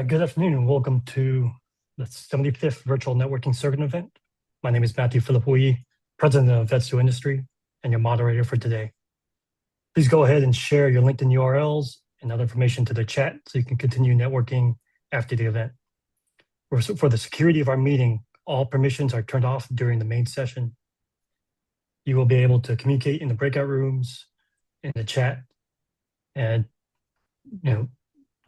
Good afternoon and welcome to the 75th Virtual Networking Circuit event. My name is Matthew Philippouille, President of VETS2INDUSTRY, and your moderator for today. Please go ahead and share your LinkedIn URLs and other information to the chat so you can continue networking after the event. For the security of our meeting, all permissions are turned off during the main session. You will be able to communicate in the breakout rooms, in the chat, and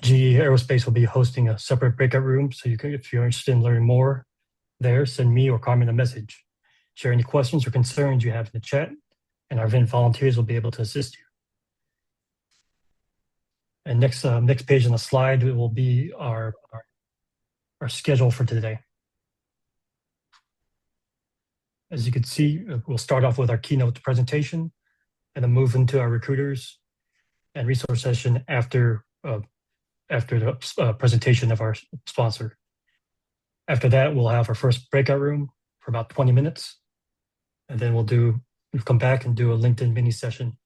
GE Aerospace will be hosting a separate breakout room, so you can, if you're interested in learning more there, send me or Carmen a message. Share any questions or concerns you have in the chat, and our event volunteers will be able to assist you. And next page on the slide will be our schedule for today. As you can see, we'll start off with our keynote presentation, and then move into our recruiters and resource session after the presentation of our sponsor. After that, we'll have our first breakout room for about 20 minutes. And then we'll come back and do a LinkedIn mini session.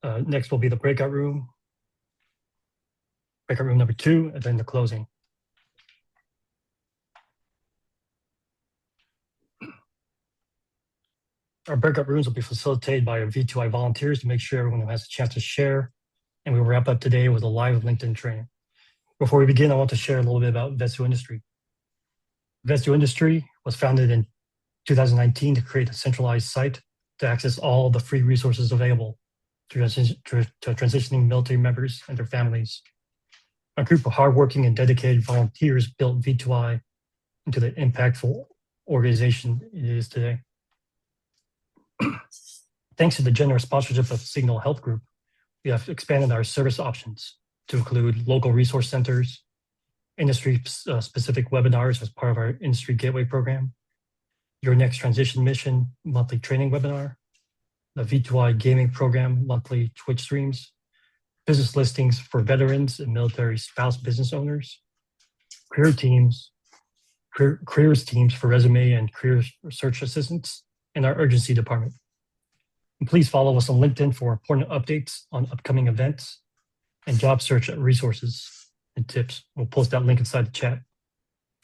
Next will be the breakout room number 2, and then the closing. Our breakout rooms will be facilitated by our V2I volunteers to make sure everyone has a chance to share. And we will wrap up today with a live LinkedIn training. Before we begin, I want to share a little bit about VETS2INDUSTRY. VETS2INDUSTry was founded in 2019 to create a centralized site to access all the free resources available to transitioning military members and their families. A group of hardworking and dedicated volunteers built V2I into the impactful organization it is today. Thanks to the generous sponsorship of Signal Health Group, we have expanded our service options to include local resource centers, industry-specific webinars as part of our Industry Gateway program, Your Next Transition Mission monthly training webinar, the V2I gaming program monthly Twitch streams, business listings for veterans and military spouse business owners, careers teams for resume and career search assistants, and our urgency department. And please follow us on LinkedIn for important updates on upcoming events and job search resources and tips. We'll post that link inside the chat.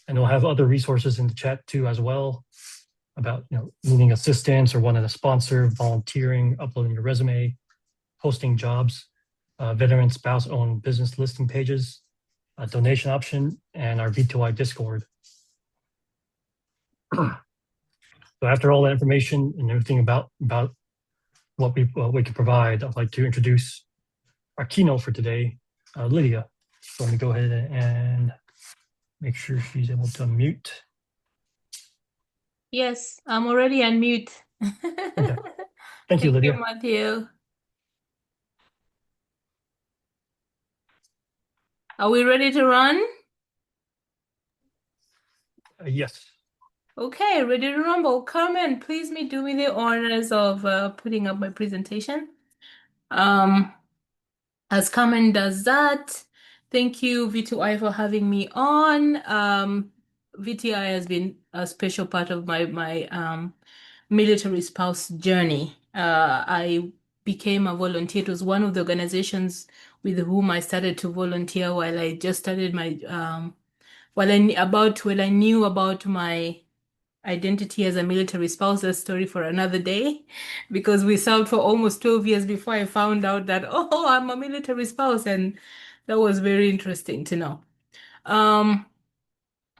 And we'll have other resources in the chat too as well about needing assistance or wanting a sponsor, volunteering, uploading your resume, posting jobs, veteran spouse-owned business listing pages, a donation option, and our V2I Discord. So after all that information and everything about what we can provide, I'd like to introduce our keynote for today, Lydia. So let me go ahead and make sure she's able to unmute. Yes, I'm already unmute. Okay. Thank you, Lydia. Thank you, Matthew. Are we ready to run? Yes. Okay, ready to rumble. Carmen, please do me the honors of putting up my presentation. As Carmen does that, thank you, V2I, for having me on. VTI has been a special part of my military spouse journey. I became a volunteer. It was one of the organizations with whom I started to volunteer while I just started my when I knew about my identity as a military spouse. That story for another day, because we served for almost 12 years before I found out that, oh, I'm a military spouse, and that was very interesting to know.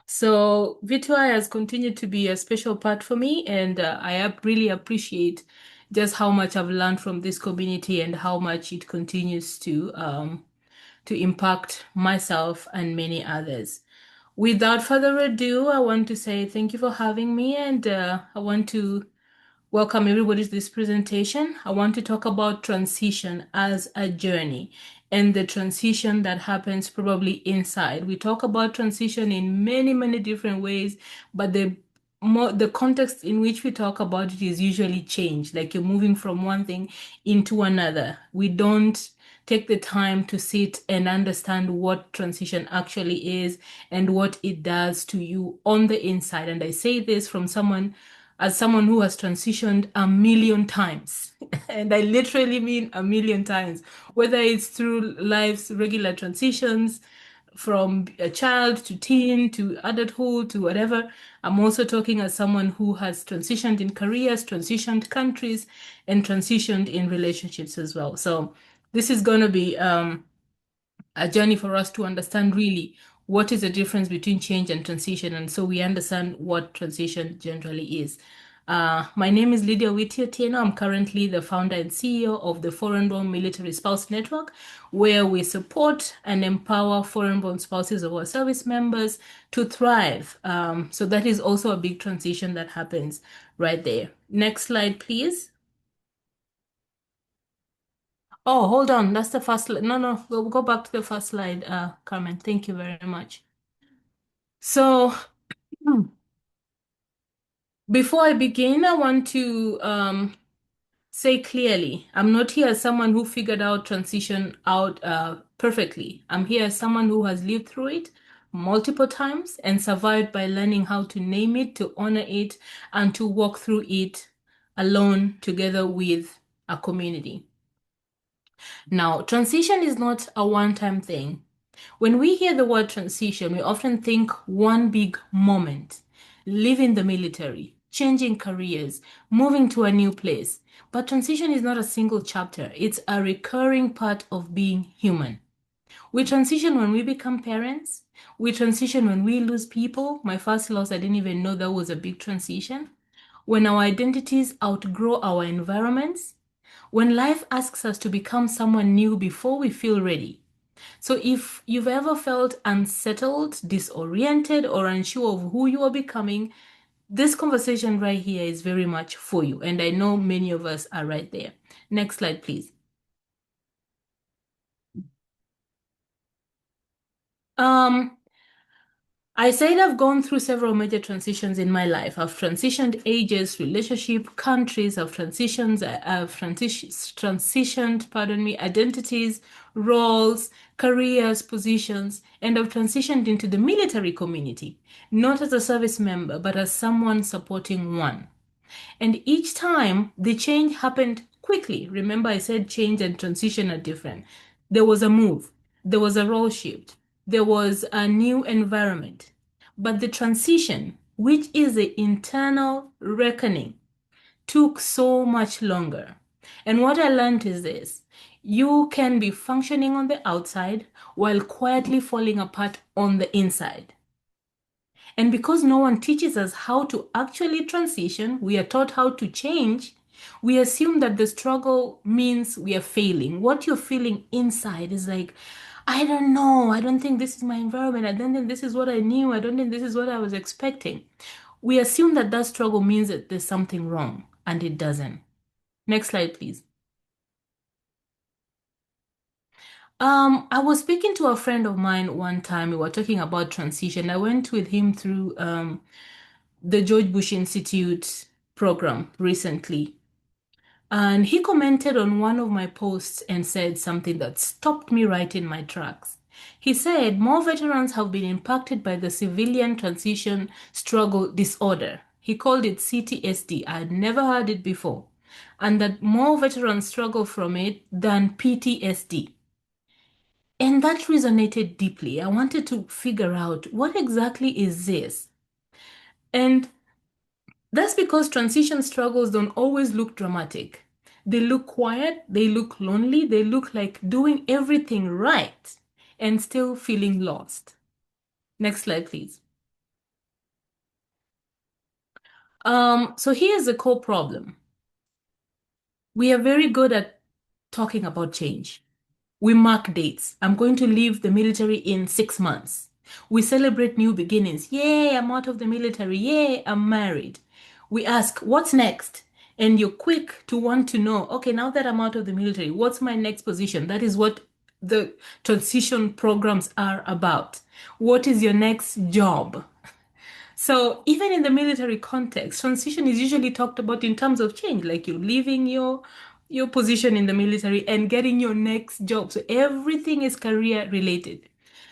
So V2I has continued to be a special part for me, and I really appreciate just how much I've learned from this community and how much it continues to impact myself and many others. Without further ado, I want to say thank you for having me, and I want to welcome everybody to this presentation. I want to talk about transition as a journey and the transition that happens probably inside. We talk about transition in many, many different ways, but the context in which we talk about it is usually change, like you're moving from one thing into another. We don't take the time to sit and understand what transition actually is and what it does to you on the inside. And I say this from as someone who has transitioned 1,000,000 times. And I literally mean 1,000,000 times, whether it's through life's regular transitions, from a child to teen to adulthood to whatever. I'm also talking as someone who has transitioned in careers, transitioned countries, and transitioned in relationships as well. So this is going to be a journey for us to understand really what is the difference between change and transition, and so we understand what transition generally is. My name is Lydia Witty-Otieno. I'm currently the founder and CEO of the Foreign-Born Military Spouse Network, where we support and empower foreign-born spouses of our service members to thrive. So that is also a big transition that happens right there. Next slide, please. Oh, hold on. That's the first slide. No, no, go back to the first slide, Carmen. Thank you very much. So, before I begin, I want to say clearly, I'm not here as someone who figured out transition out perfectly. I'm here as someone who has lived through it multiple times and survived by learning how to name it, to honor it, and to walk through it alone together with a community. Now, transition is not a one-time thing. When we hear the word transition, we often think one big moment, leaving the military, changing careers, moving to a new place. But transition is not a single chapter, it's a recurring part of being human. We transition when we become parents. We transition when we lose people. My first loss, I didn't even know that was a big transition. When our identities outgrow our environments. When life asks us to become someone new before we feel ready. So if you've ever felt unsettled, disoriented, or unsure of who you are becoming, this conversation right here is very much for you. And I know many of us are right there. Next slide, please. I said I've gone through several major transitions in my life. I've transitioned ages, relationship, countries. I've transitioned, pardon me, identities, roles, careers, positions, and I've transitioned into the military community, not as a service member, but as someone supporting one. And each time the change happened quickly. Remember, I said change and transition are different. There was a move, there was a role shift, there was a new environment. But the transition, which is the internal reckoning, took so much longer. And what I learned is this: you can be functioning on the outside while quietly falling apart on the inside. And because no one teaches us how to actually transition, we are taught how to change. We assume that the struggle means we are failing. What you're feeling inside is like, I don't know. I don't think this is my environment. I don't think this is what I knew. I don't think this is what I was expecting. We assume that that struggle means that there's something wrong, and it doesn't. Next slide, please. I was speaking to a friend of mine one time. We were talking about transition. I went with him through the George Bush Institute program recently. And he commented on one of my posts and said something that stopped me right in my tracks. He said more veterans have been impacted by the civilian transition struggle disorder. He called it CTSD. I had never heard it before. And that more veterans struggle from it than PTSD. And that resonated deeply. I wanted to figure out what exactly is this? And that's because transition struggles don't always look dramatic. They look quiet, they look lonely, they look like doing everything right and still feeling lost. Next slide, please. So here's the core problem. We are very good at talking about change. We mark dates. I'm going to leave the military in 6 months. We celebrate new beginnings. Yay, I'm out of the military. Yay, I'm married. We ask, what's next? And you're quick to want to know, okay, now that I'm out of the military, what's my next position? That is what the transition programs are about. What is your next job? So even in the military context, transition is usually talked about in terms of change, like you're leaving your position in the military and getting your next job. So everything is career related.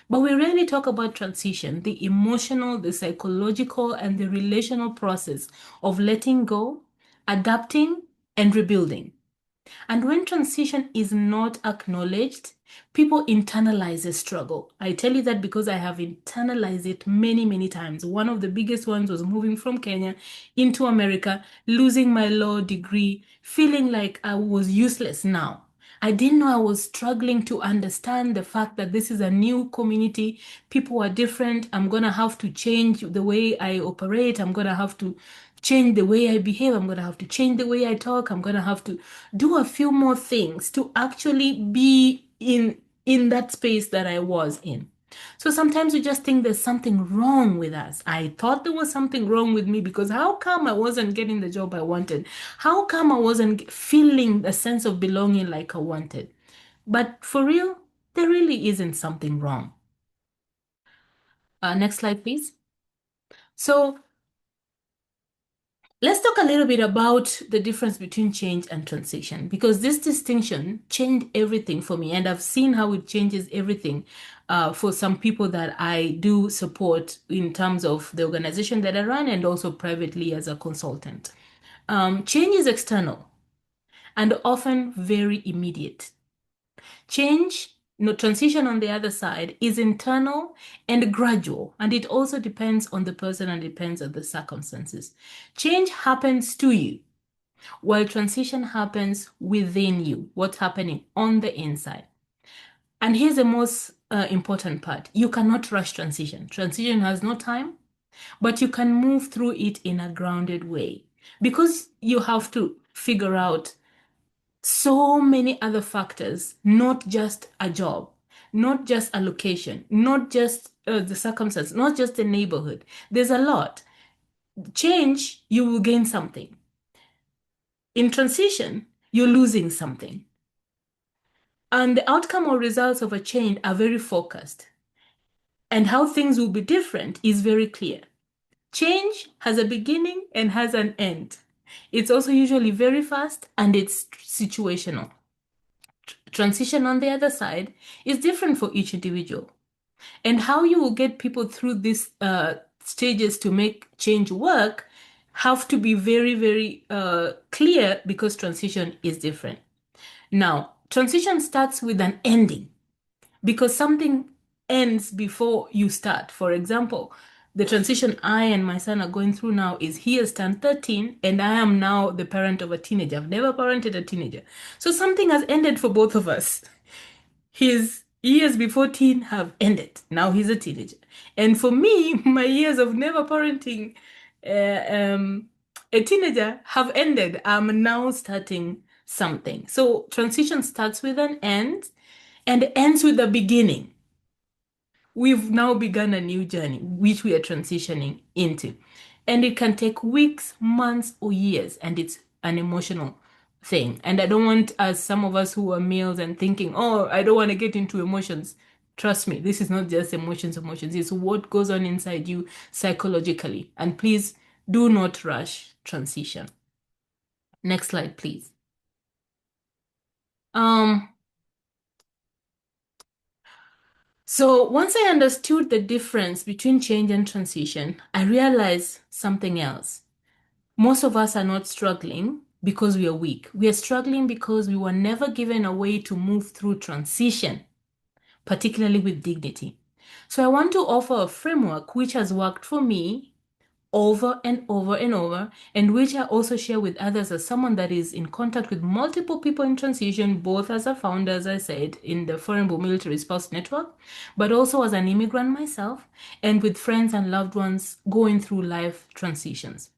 But we rarely talk about transition, the emotional, the psychological, and the relational process of letting go, adapting, and rebuilding. And when transition is not acknowledged, people internalize the struggle. I tell you that because I have internalized it many, many times. One of the biggest ones was moving from Kenya into America, losing my law degree, feeling like I was useless now. I didn't know I was struggling to understand the fact that this is a new community. People are different. I'm going to have to change the way I operate. I'm going to have to change the way I behave. I'm going to have to change the way I talk. I'm going to have to do a few more things to actually be in that space that I was in. So sometimes we just think there's something wrong with us. I thought there was something wrong with me because how come I wasn't getting the job I wanted? How come I wasn't feeling a sense of belonging like I wanted? But for real, there really isn't something wrong. Next slide, please. So let's talk a little bit about the difference between change and transition, because this distinction changed everything for me, and I've seen how it changes everything for some people that I do support in terms of the organization that I run and also privately as a consultant. Change is external and often very immediate. Change, no, transition on the other side is internal and gradual, and it also depends on the person and depends on the circumstances. Change happens to you, while transition happens within you, what's happening on the inside. And here's the most important part. You cannot rush transition. Transition has no time, but you can move through it in a grounded way because you have to figure out so many other factors, not just a job, not just a location, not just the circumstance, not just the neighborhood. There's a lot. Change, you will gain something. In transition, you're losing something. And the outcome or results of a change are very focused. And how things will be different is very clear. Change has a beginning and has an end. It's also usually very fast and it's situational. Transition on the other side is different for each individual. And how you will get people through these stages to make change work have to be very, very clear because transition is different. Now, transition starts with an ending because something ends before you start. For example, the transition I and my son are going through now is he has turned 13 and I am now the parent of a teenager. I've never parented a teenager. So something has ended for both of us. His years before teen have ended. Now he's a teenager. And for me, my years of never parenting a teenager have ended. I'm now starting something. So transition starts with an end and ends with a beginning. We've now begun a new journey, which we are transitioning into. And it can take weeks, months, or years, and it's an emotional thing. And I don't want, as some of us who are males and thinking, oh, I don't want to get into emotions. Trust me, this is not just emotions, it's what goes on inside you psychologically. And please do not rush transition. Next slide, please. So once I understood the difference between change and transition, I realized something else. Most of us are not struggling because we are weak. We are struggling because we were never given a way to move through transition, particularly with dignity. So I want to offer a framework which has worked for me over and over and over, and which I also share with others as someone that is in contact with multiple people in transition, both as a founder, as I said, in the Foreign Military Spouse Network, but also as an immigrant myself, and with friends and loved ones going through life transitions.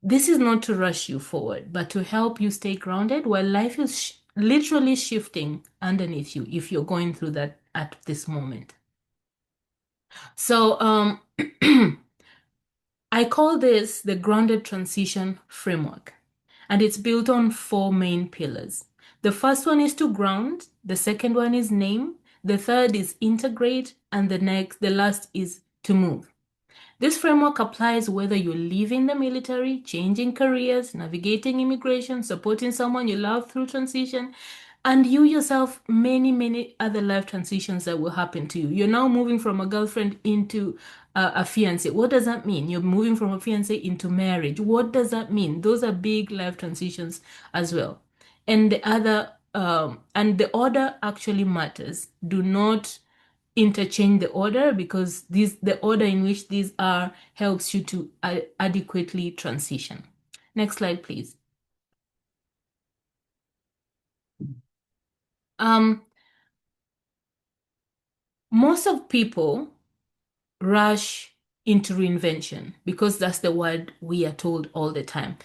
This is not to rush you forward, but to help you stay grounded while life is literally shifting underneath you if you're going through that at this moment. So, I call this the grounded transition framework, and it's built on four main pillars. The first one is to ground, the second one is name, the third is integrate, and the last is to move. This framework applies whether you're leaving the military, changing careers, navigating immigration, supporting someone you love through transition, and you yourself, many, many other life transitions that will happen to you. You're now moving from a girlfriend into a fiance. What does that mean? You're moving from a fiance into marriage. What does that mean? Those are big life transitions as well. and the order actually matters. Do not interchange the order, because the order in which these are helps you to adequately transition. Next slide, please. Most of people rush into reinvention because that's the word we are told all the time.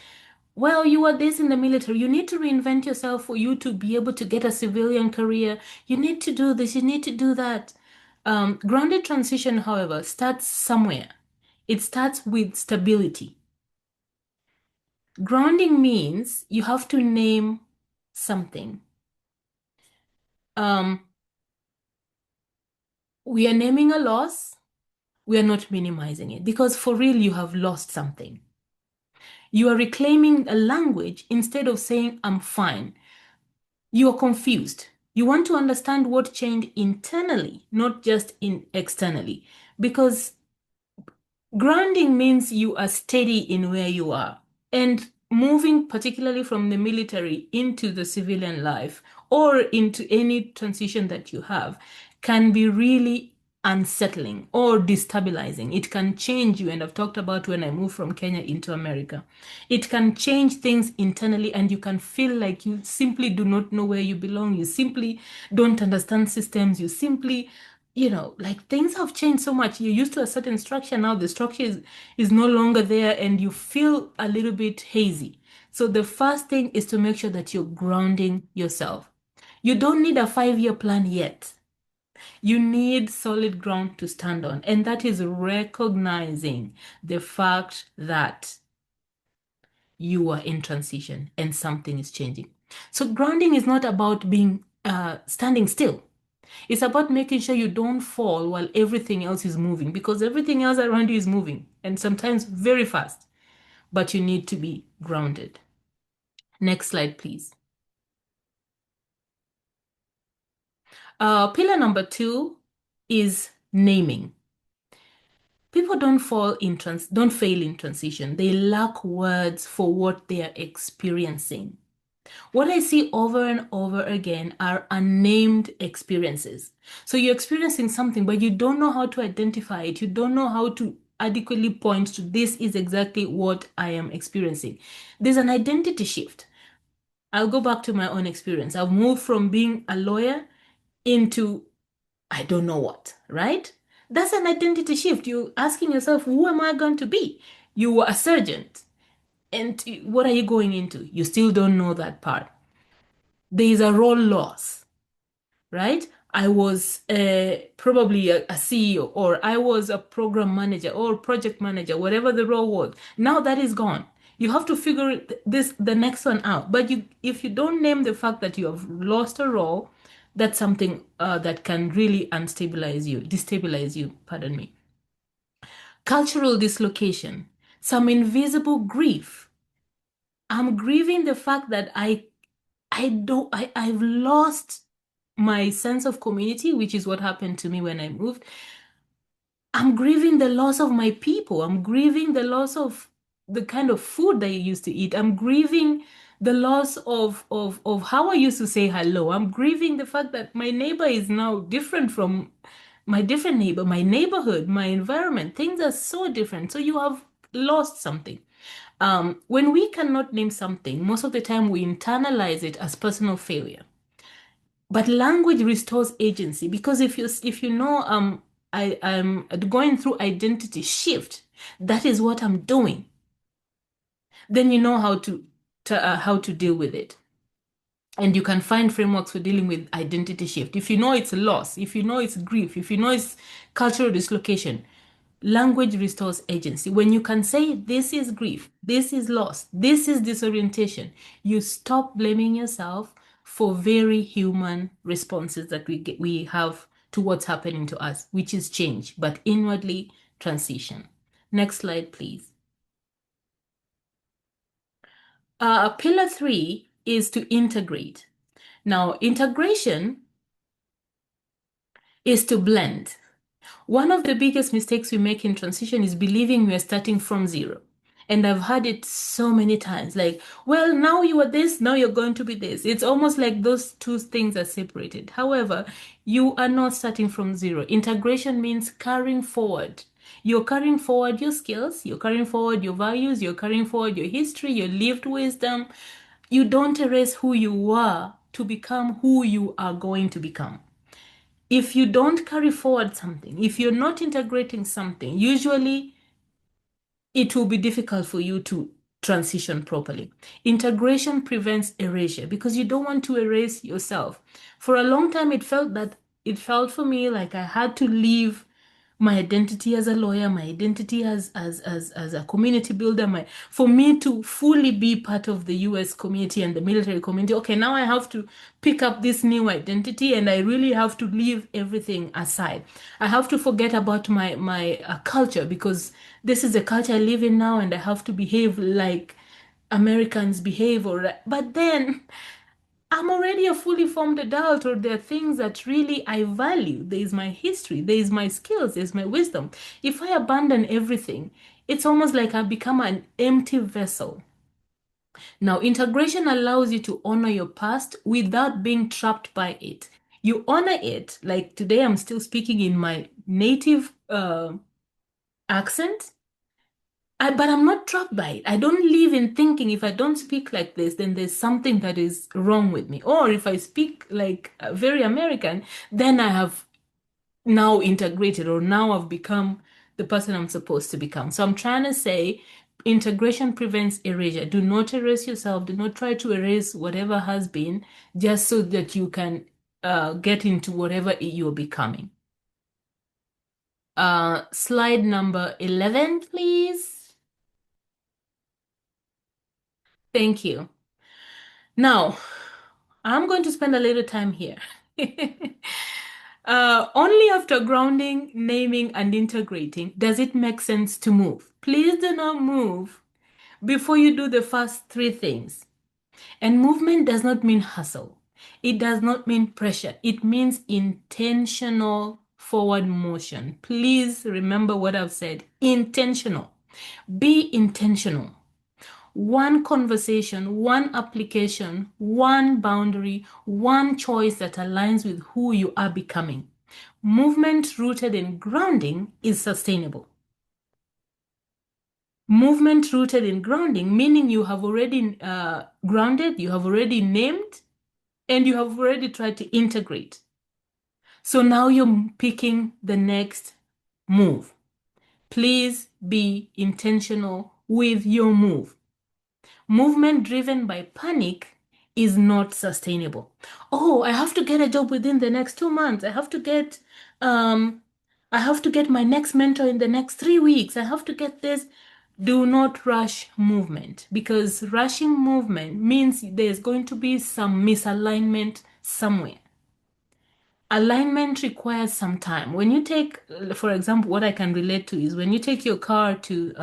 Well, you are this in the military. You need to reinvent yourself for you to be able to get a civilian career. You need to do this. You need to do that. Grounded transition, however, starts somewhere. It starts with stability. Grounding means you have to name something. We are naming a loss. We are not minimizing it, because for real, you have lost something. You are reclaiming a language instead of saying, I'm fine. You are confused. You want to understand what changed internally, not just externally. Because grounding means you are steady in where you are. And moving, particularly from the military into the civilian life or into any transition that you have, can be really unsettling or destabilizing. It can change you. And I've talked about when I moved from Kenya into America. It can change things internally, and you can feel like you simply do not know where you belong. You simply don't understand systems. You simply, like, things have changed so much. You're used to a certain structure. Now the structure is no longer there, and you feel a little bit hazy. So the first thing is to make sure that you're grounding yourself. You don't need a 5-year plan yet. You need solid ground to stand on. And that is recognizing the fact that you are in transition and something is changing. So grounding is not about being standing still. It's about making sure you don't fall while everything else is moving, because everything else around you is moving, and sometimes very fast, but you need to be grounded. Next slide, please. Pillar number 2 is naming. People don't fail in transition. They lack words for what they are experiencing. What I see over and over again are unnamed experiences. So you're experiencing something, but you don't know how to identify it. You don't know how to adequately point to, this is exactly what I am experiencing. There's an identity shift. I'll go back to my own experience. I've moved from being a lawyer into I don't know what, right? That's an identity shift. You're asking yourself, who am I going to be? You were a surgeon. And what are you going into? You still don't know that part. There is a role loss, right? I was probably a CEO, or I was a program manager or project manager, whatever the role was. Now that is gone. You have to figure the next one out. But if you don't name the fact that you have lost a role, that's something that can really destabilize you, pardon me. Cultural dislocation, some invisible grief. I'm grieving the fact that I've lost my sense of community, which is what happened to me when I moved. I'm grieving the loss of my people. I'm grieving the loss of the kind of food that I used to eat. I'm grieving the loss of how I used to say hello. I'm grieving the fact that my neighbor is now different from my different neighbor, my neighborhood, my environment. Things are so different. So you have lost something. When we cannot name something, most of the time we internalize it as personal failure. But language restores agency, because if you know I'm going through identity shift, that is what I'm doing. Then you know how to deal with it. And you can find frameworks for dealing with identity shift. If you know it's loss, if you know it's grief, if you know it's cultural dislocation, language restores agency. When you can say, this is grief, this is loss, this is disorientation, you stop blaming yourself for very human responses that we have to what's happening to us, which is change, but inwardly transition. Next slide, please. Pillar 3 is to integrate. Now, integration is to blend. One of the biggest mistakes we make in transition is believing we are starting from zero. And I've heard it so many times like, well, now you are this, now you're going to be this. It's almost like those two things are separated. However, you are not starting from zero. Integration means carrying forward. You're carrying forward your skills, you're carrying forward your values, you're carrying forward your history, your lived wisdom. You don't erase who you were to become who you are going to become. If you don't carry forward something, if you're not integrating something, usually it will be difficult for you to transition properly. Integration prevents erasure because you don't want to erase yourself. For a long time, it felt for me like I had to leave my identity as a lawyer, my identity as a community builder, for me to fully be part of the US community and the military community. Okay, now I have to pick up this new identity and I really have to leave everything aside. I have to forget about my culture because this is the culture I live in now and I have to behave like Americans behave but then I'm already a fully formed adult, or there are things that really I value. There is my history, there is my skills, there's my wisdom. If I abandon everything, it's almost like I become an empty vessel. Now, integration allows you to honor your past without being trapped by it. You honor it, like today I'm still speaking in my native accent, but I'm not trapped by it. I don't live in thinking if I don't speak like this, then there's something that is wrong with me. Or if I speak like very American, then I have now integrated or now I've become the person I'm supposed to become. So I'm trying to say integration prevents erasure. Do not erase yourself. Do not try to erase whatever has been just so that you can get into whatever you're becoming. Slide number 11, please. Thank you. Now, I'm going to spend a little time here. Only after grounding, naming, and integrating does it make sense to move. Please do not move before you do the first three things. And movement does not mean hustle. It does not mean pressure. It means intentional forward motion. Please remember what I've said. Intentional. Be intentional. One conversation, one application, one boundary, one choice that aligns with who you are becoming. Movement rooted in grounding is sustainable. Movement rooted in grounding, meaning you have already grounded, you have already named, and you have already tried to integrate. So now you're picking the next move. Please be intentional with your move. Movement driven by panic is not sustainable. Oh, I have to get a job within the next 2 months. I have to get my next mentor in the next 3 weeks. I have to get this. Do not rush movement because rushing movement means there's going to be some misalignment somewhere. Alignment requires some time. When you take, for example, what I can relate to is when you take your car to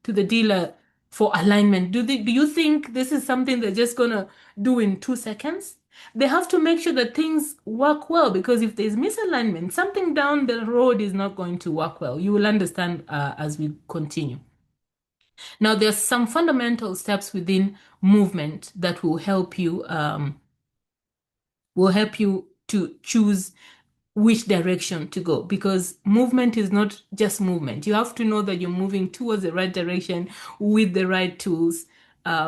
the dealer for alignment. Do you think this is something they're just gonna do in 2 seconds? They have to make sure that things work well because if there's misalignment, something down the road is not going to work well. You will understand as we continue. Now, there's some fundamental steps within movement that will help you to choose which direction to go because movement is not just movement. You have to know that you're moving towards the right direction with the right tools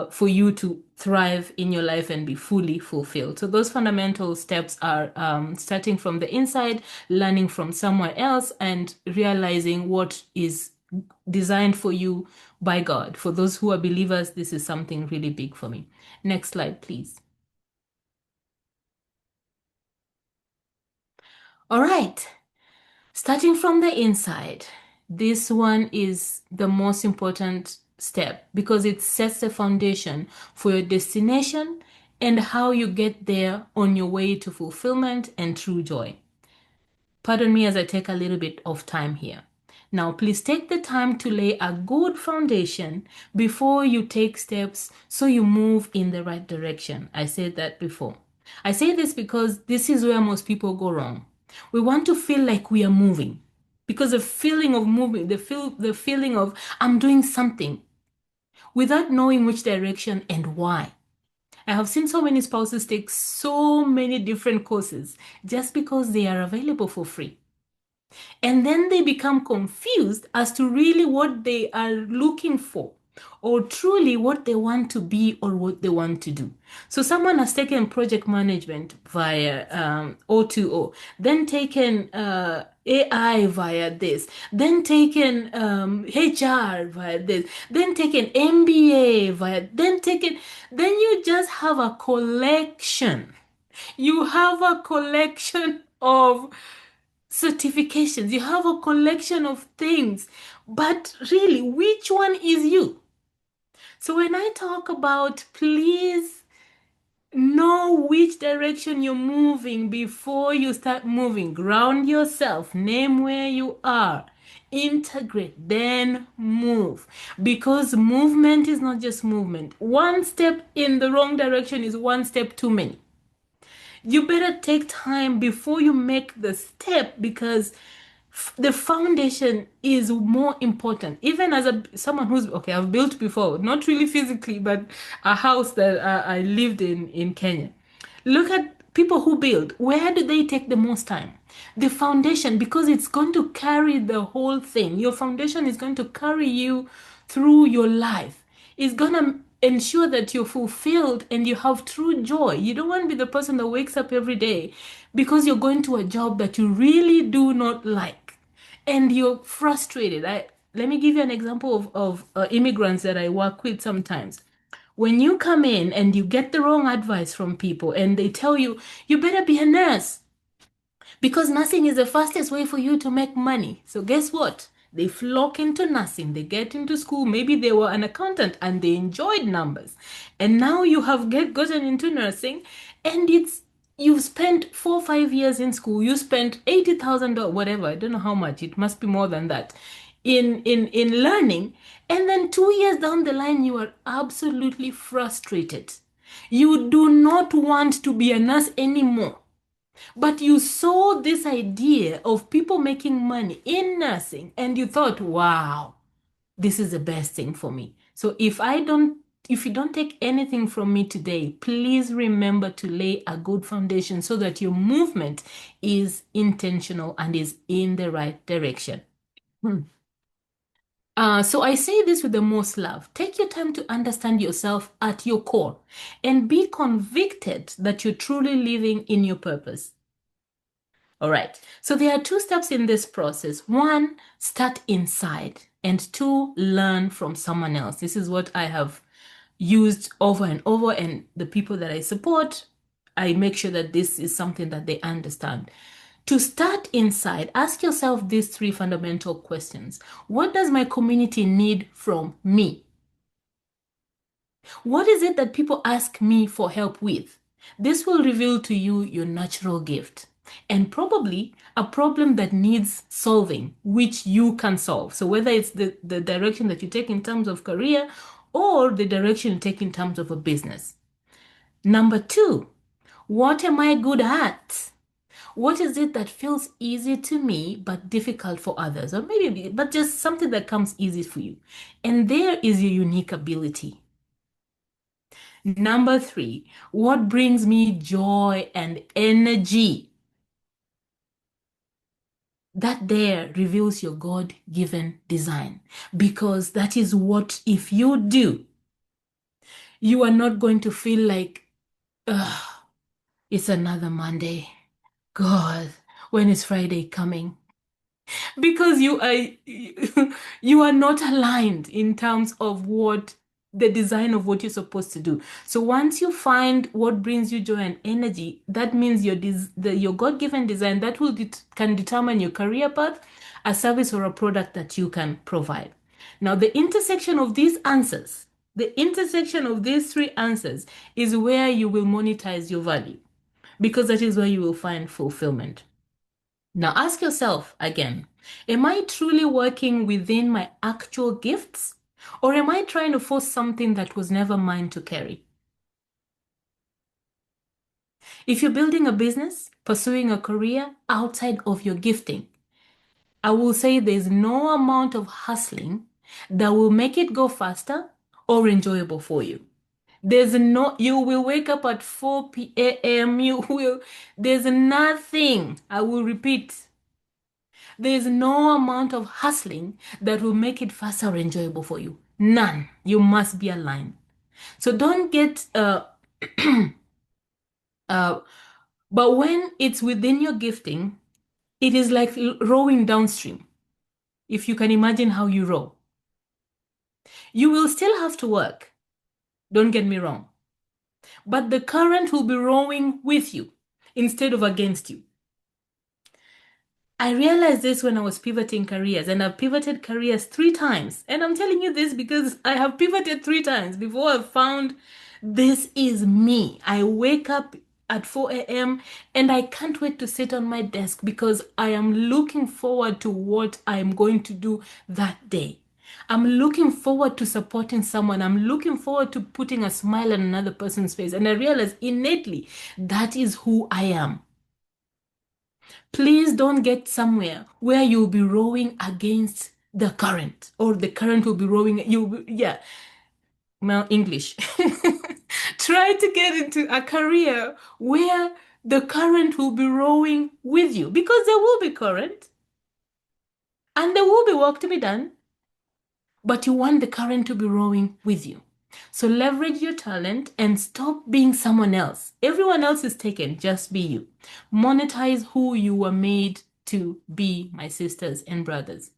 for you to thrive in your life and be fully fulfilled. So those fundamental steps are starting from the inside, learning from somewhere else, and realizing what is designed for you by God. For those who are believers, this is something really big for me. Next slide, please. All right. Starting from the inside, this one is the most important step because it sets the foundation for your destination and how you get there on your way to fulfillment and true joy. Pardon me as I take a little bit of time here. Now, please take the time to lay a good foundation before you take steps so you move in the right direction. I said that before. I say this because this is where most people go wrong. We want to feel like we are moving because the feeling of moving, the feeling of I'm doing something without knowing which direction and why. I have seen so many spouses take so many different courses just because they are available for free. And then they become confused as to really what they are looking for, or truly what they want to be or what they want to do. So someone has taken project management via O2O, then taken AI via this, then taken HR via this, then taken MBA via, then you just have a collection. You have a collection of certifications, you have a collection of things, but really, which one is you? So when I talk about please know which direction you're moving before you start moving, ground yourself, name where you are, integrate, then move. Because movement is not just movement. One step in the wrong direction is one step too many. You better take time before you make the step, because the foundation is more important. Even as someone who's okay, I've built before, not really physically, but a house that I lived in Kenya. Look at people who build. Where do they take the most time? The foundation, because it's going to carry the whole thing. Your foundation is going to carry you through your life. It's going to ensure that you're fulfilled and you have true joy. You don't want to be the person that wakes up every day because you're going to a job that you really do not like and you're frustrated. Let me give you an example of immigrants that I work with sometimes. When you come in and you get the wrong advice from people and they tell you, you better be a nurse because nursing is the fastest way for you to make money. So guess what? They flock into nursing, they get into school, maybe they were an accountant and they enjoyed numbers. And now you have gotten into nursing and you've spent 4 or 5 years in school, you spent $80,000, whatever, I don't know how much, it must be more than that, in learning, and then 2 years down the line, you are absolutely frustrated. You do not want to be a nurse anymore. But you saw this idea of people making money in nursing and you thought, wow, this is the best thing for me. So if you don't take anything from me today, please remember to lay a good foundation so that your movement is intentional and is in the right direction. So I say this with the most love. Take your time to understand yourself at your core and be convicted that you're truly living in your purpose. All right. So there are 2 steps in this process. 1, start inside, and 2, learn from someone else. This is what I have used over and over, and the people that I support, I make sure that this is something that they understand. To start inside, ask yourself these 3 fundamental questions. What does my community need from me? What is it that people ask me for help with? This will reveal to you your natural gift and probably a problem that needs solving, which you can solve. So whether it's the direction that you take in terms of career or the direction you take in terms of a business. Number 2, what am I good at? What is it that feels easy to me but difficult for others? Or maybe, but just something that comes easy for you. And there is your unique ability. Number 3, what brings me joy and energy? That there reveals your God-given design, because that is what, if you do, you are not going to feel like, ugh, it's another Monday. God, when is Friday coming? Because you are not aligned in terms of what the design of what you're supposed to do. So once you find what brings you joy and energy, that means your God-given design that can determine your career path, a service or a product that you can provide. Now, the intersection of these 3 answers is where you will monetize your value, because that is where you will find fulfillment. Now ask yourself again, am I truly working within my actual gifts, or am I trying to force something that was never mine to carry? If you're building a business, pursuing a career outside of your gifting, I will say there's no amount of hustling that will make it go faster or enjoyable for you. You will wake up at 4 p.m. There's nothing, I will repeat, there's no amount of hustling that will make it faster or enjoyable for you. None. You must be aligned. So don't get, uh, but when it's within your gifting, it is like rowing downstream. If you can imagine how you row, you will still have to work. Don't get me wrong. But the current will be rowing with you instead of against you. I realized this when I was pivoting careers, and I've pivoted careers 3 times. And I'm telling you this because I have pivoted 3 times before I found this is me. I wake up at 4 a.m. and I can't wait to sit on my desk because I am looking forward to what I'm going to do that day. I'm looking forward to supporting someone. I'm looking forward to putting a smile on another person's face. And I realize innately that is who I am. Please don't get somewhere where you'll be rowing against the current or the current will be rowing. Yeah, well, English. Try to get into a career where the current will be rowing with you because there will be current and there will be work to be done, but you want the current to be rowing with you. So leverage your talent and stop being someone else. Everyone else is taken, just be you. Monetize who you were made to be, my sisters and brothers.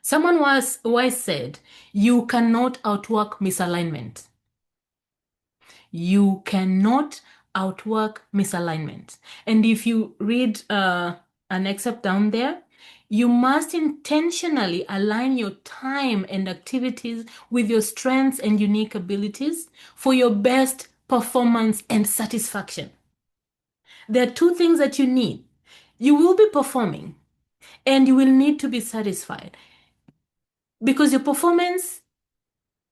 Someone once said, you cannot outwork misalignment. You cannot outwork misalignment. And if you read an excerpt down there, you must intentionally align your time and activities with your strengths and unique abilities for your best performance and satisfaction. There are 2 things that you need. You will be performing and you will need to be satisfied because your performance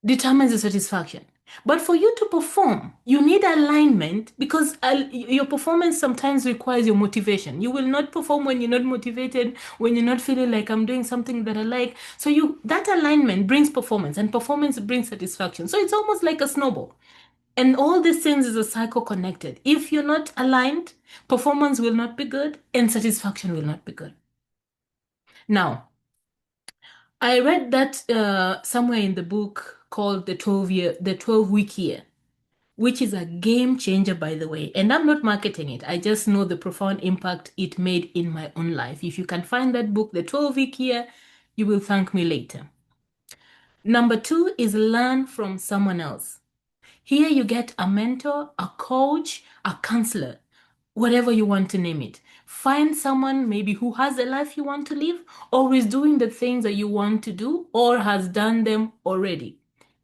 determines the satisfaction. But for you to perform, you need alignment because your performance sometimes requires your motivation. You will not perform when you're not motivated, when you're not feeling like I'm doing something that I like. So that alignment brings performance and performance brings satisfaction. So it's almost like a snowball. And all these things is a cycle connected. If you're not aligned, performance will not be good and satisfaction will not be good. Now, I read that somewhere in the book called the 12-week year, which is a game changer, by the way. And I'm not marketing it. I just know the profound impact it made in my own life. If you can find that book, the 12-week year, you will thank me later. Number 2 is learn from someone else. Here you get a mentor, a coach, a counselor, whatever you want to name it. Find someone maybe who has the life you want to live or is doing the things that you want to do or has done them already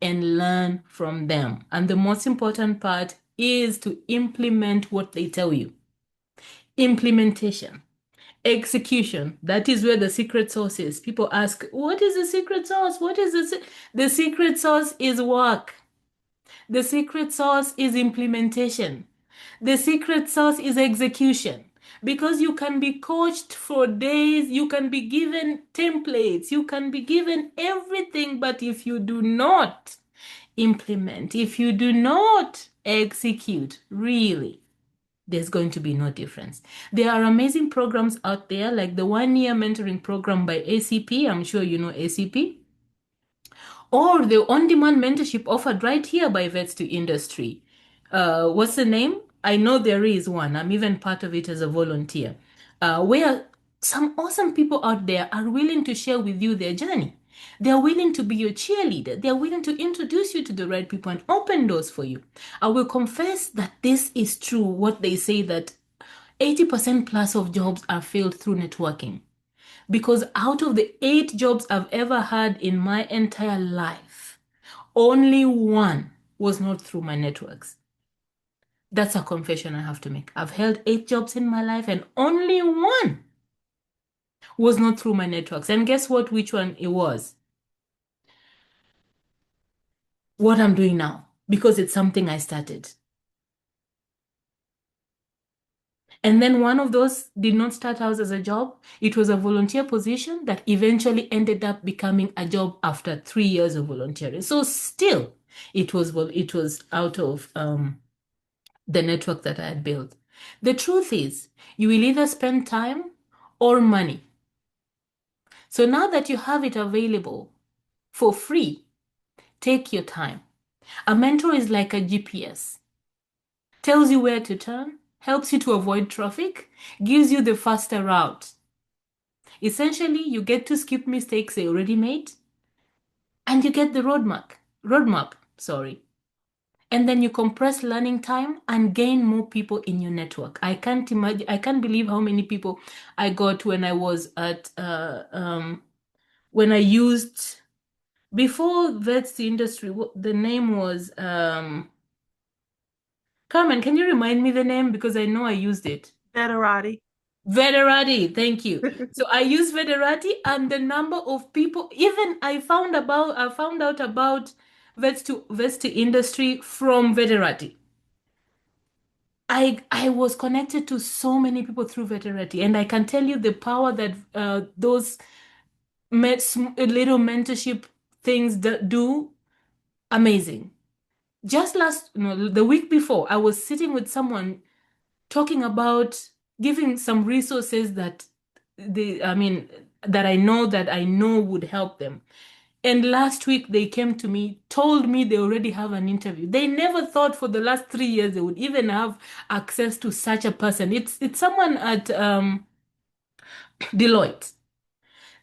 and learn from them. And the most important part is to implement what they tell you. Implementation. Execution. That is where the secret sauce is. People ask, what is the secret sauce? What is the secret sauce is work. The secret sauce is implementation. The secret sauce is execution. Because you can be coached for days, you can be given templates, you can be given everything, but if you do not implement, if you do not execute, really, there's going to be no difference. There are amazing programs out there, like the 1-year mentoring program by ACP. I'm sure you know ACP. Or the on-demand mentorship offered right here by VETS2INDUSTRY. What's the name? I know there is one. I'm even part of it as a volunteer, where some awesome people out there are willing to share with you their journey. They're willing to be your cheerleader. They're willing to introduce you to the right people and open doors for you. I will confess that this is true, what they say that 80% plus of jobs are filled through networking. Because out of the 8 jobs I've ever had in my entire life, only 1 was not through my networks. That's a confession I have to make. I've held 8 jobs in my life and only 1 was not through my networks. And guess what? Which one it was? What I'm doing now, because it's something I started. And then one of those did not start out as a job. It was a volunteer position that eventually ended up becoming a job after 3 years of volunteering. So still, it was out of the network that I had built. The truth is, you will either spend time or money. So now that you have it available for free, take your time. A mentor is like a GPS, tells you where to turn, helps you to avoid traffic, gives you the faster route. Essentially, you get to skip mistakes they already made, and you get the roadmap, sorry. And then you compress learning time and gain more people in your network. I can't believe how many people I got when I was at when I used before VETS2INDUSTRY. The name was Carmen, can you remind me the name because I know I used it? Veterati. Veterati, thank you. So I use Veterati, and the number of people, even I found out about VETS2INDUSTRY from Veterati. I was connected to so many people through Veterati, and I can tell you the power that those little mentorship things that do. Amazing. Just the week before, I was sitting with someone talking about giving some resources that I know would help them. And last week they came to me, told me they already have an interview. They never thought for the last 3 years they would even have access to such a person. It's someone at Deloitte.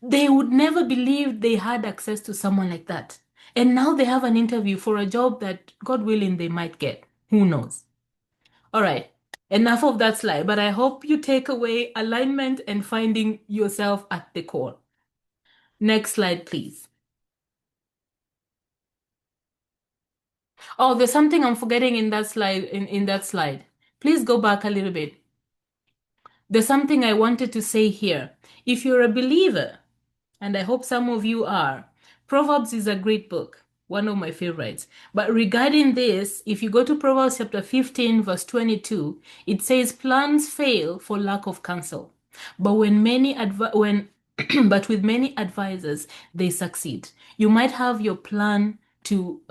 They would never believe they had access to someone like that. And now they have an interview for a job that, God willing, they might get. Who knows? All right. Enough of that slide, but I hope you take away alignment and finding yourself at the core. Next slide, please. Oh, there's something I'm forgetting in that slide. In that slide, please go back a little bit. There's something I wanted to say here. If you're a believer, and I hope some of you are, Proverbs is a great book, one of my favorites. But regarding this, if you go to Proverbs chapter 15, verse 22, it says, plans fail for lack of counsel. But with many advisors, they succeed. You might have your plan to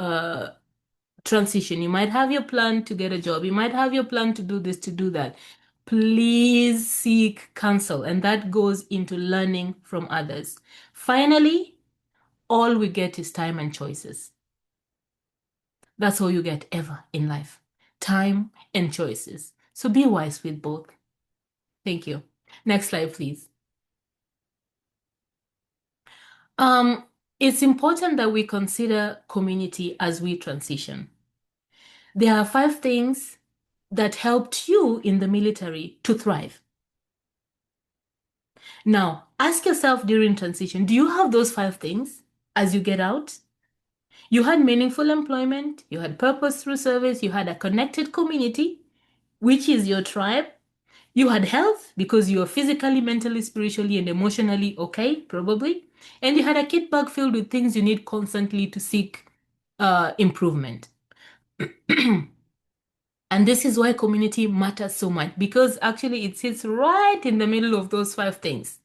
transition. You might have your plan to get a job. You might have your plan to do this, to do that. Please seek counsel, and that goes into learning from others. Finally, all we get is time and choices. That's all you get ever in life. Time and choices. So be wise with both. Thank you. Next slide, please. It's important that we consider community as we transition. There are 5 things that helped you in the military to thrive. Now, ask yourself during transition, do you have those 5 things as you get out? You had meaningful employment, you had purpose through service, you had a connected community, which is your tribe. You had health because you are physically, mentally, spiritually, and emotionally okay, probably. And you had a kit bag filled with things you need constantly to seek improvement. And this is why community matters so much, because actually it sits right in the middle of those 5 things.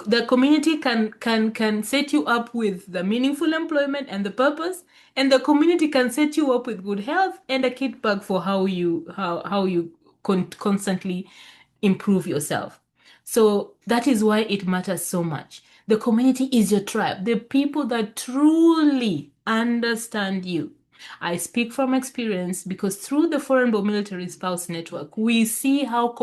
The community can set you up with the meaningful employment and the purpose, and the community can set you up with good health and a kit bag for how you constantly improve yourself. So that is why it matters so much. The community is your tribe, the people that truly understand you. I speak from experience because through the Foreign Born Military Spouse Network, we see how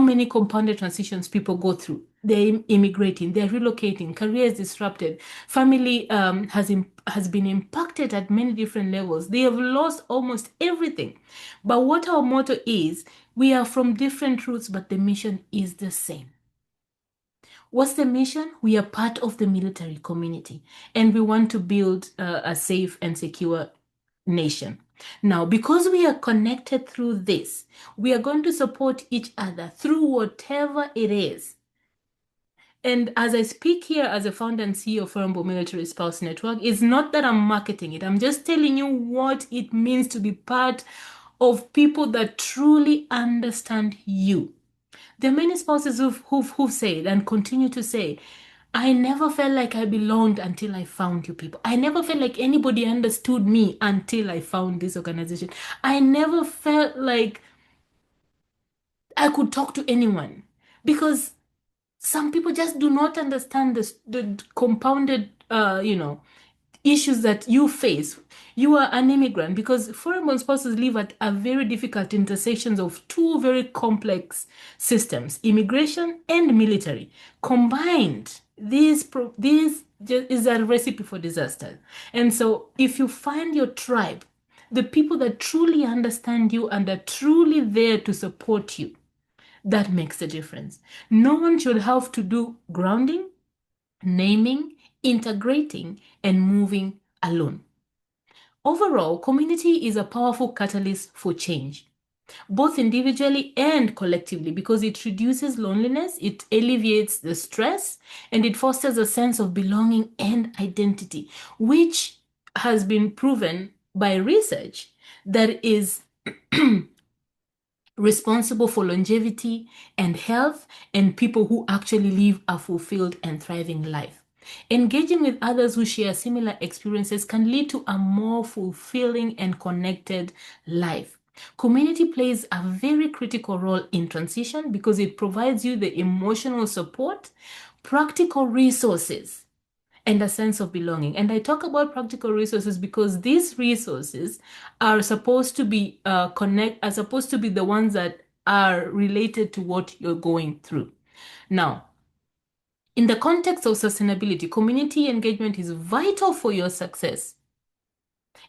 many compounded transitions people go through. They're immigrating, they're relocating, careers disrupted, family has been impacted at many different levels. They have lost almost everything. But what our motto is, we are from different roots, but the mission is the same. What's the mission? We are part of the military community, and we want to build a safe and secure nation. Now, because we are connected through this, we are going to support each other through whatever it is. And as I speak here as a founder and CEO of Foreign Born Military Spouse Network, it's not that I'm marketing it. I'm just telling you what it means to be part of people that truly understand you. There are many spouses who've said and continue to say, I never felt like I belonged until I found you people. I never felt like anybody understood me until I found this organization. I never felt like I could talk to anyone because some people just do not understand the compounded, issues that you face. You are an immigrant because foreign-born spouses live at a very difficult intersections of two very complex systems, immigration and military. Combined, these is a recipe for disaster. And so if you find your tribe, the people that truly understand you and are truly there to support you, that makes a difference. No one should have to do grounding, naming, integrating, and moving alone. Overall, community is a powerful catalyst for change, both individually and collectively, because it reduces loneliness, it alleviates the stress, and it fosters a sense of belonging and identity, which has been proven by research that is responsible for longevity and health and people who actually live a fulfilled and thriving life. Engaging with others who share similar experiences can lead to a more fulfilling and connected life. Community plays a very critical role in transition because it provides you the emotional support, practical resources, and a sense of belonging. And I talk about practical resources because these resources are supposed to be are supposed to be the ones that are related to what you're going through. Now, in the context of sustainability, community engagement is vital for your success.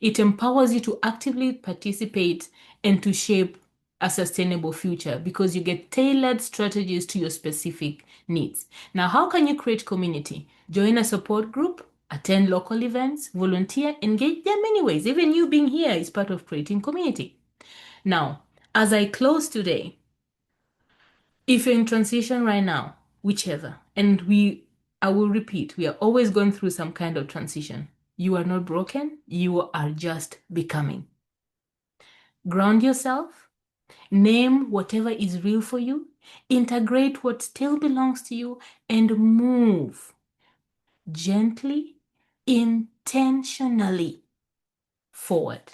It empowers you to actively participate and to shape a sustainable future because you get tailored strategies to your specific needs. Now, how can you create community? Join a support group, attend local events, volunteer, engage. There are many ways. Even you being here is part of creating community. Now, as I close today, if you're in transition right now, whichever, and I will repeat, we are always going through some kind of transition. You are not broken, you are just becoming. Ground yourself, name whatever is real for you, integrate what still belongs to you, and move gently, intentionally forward.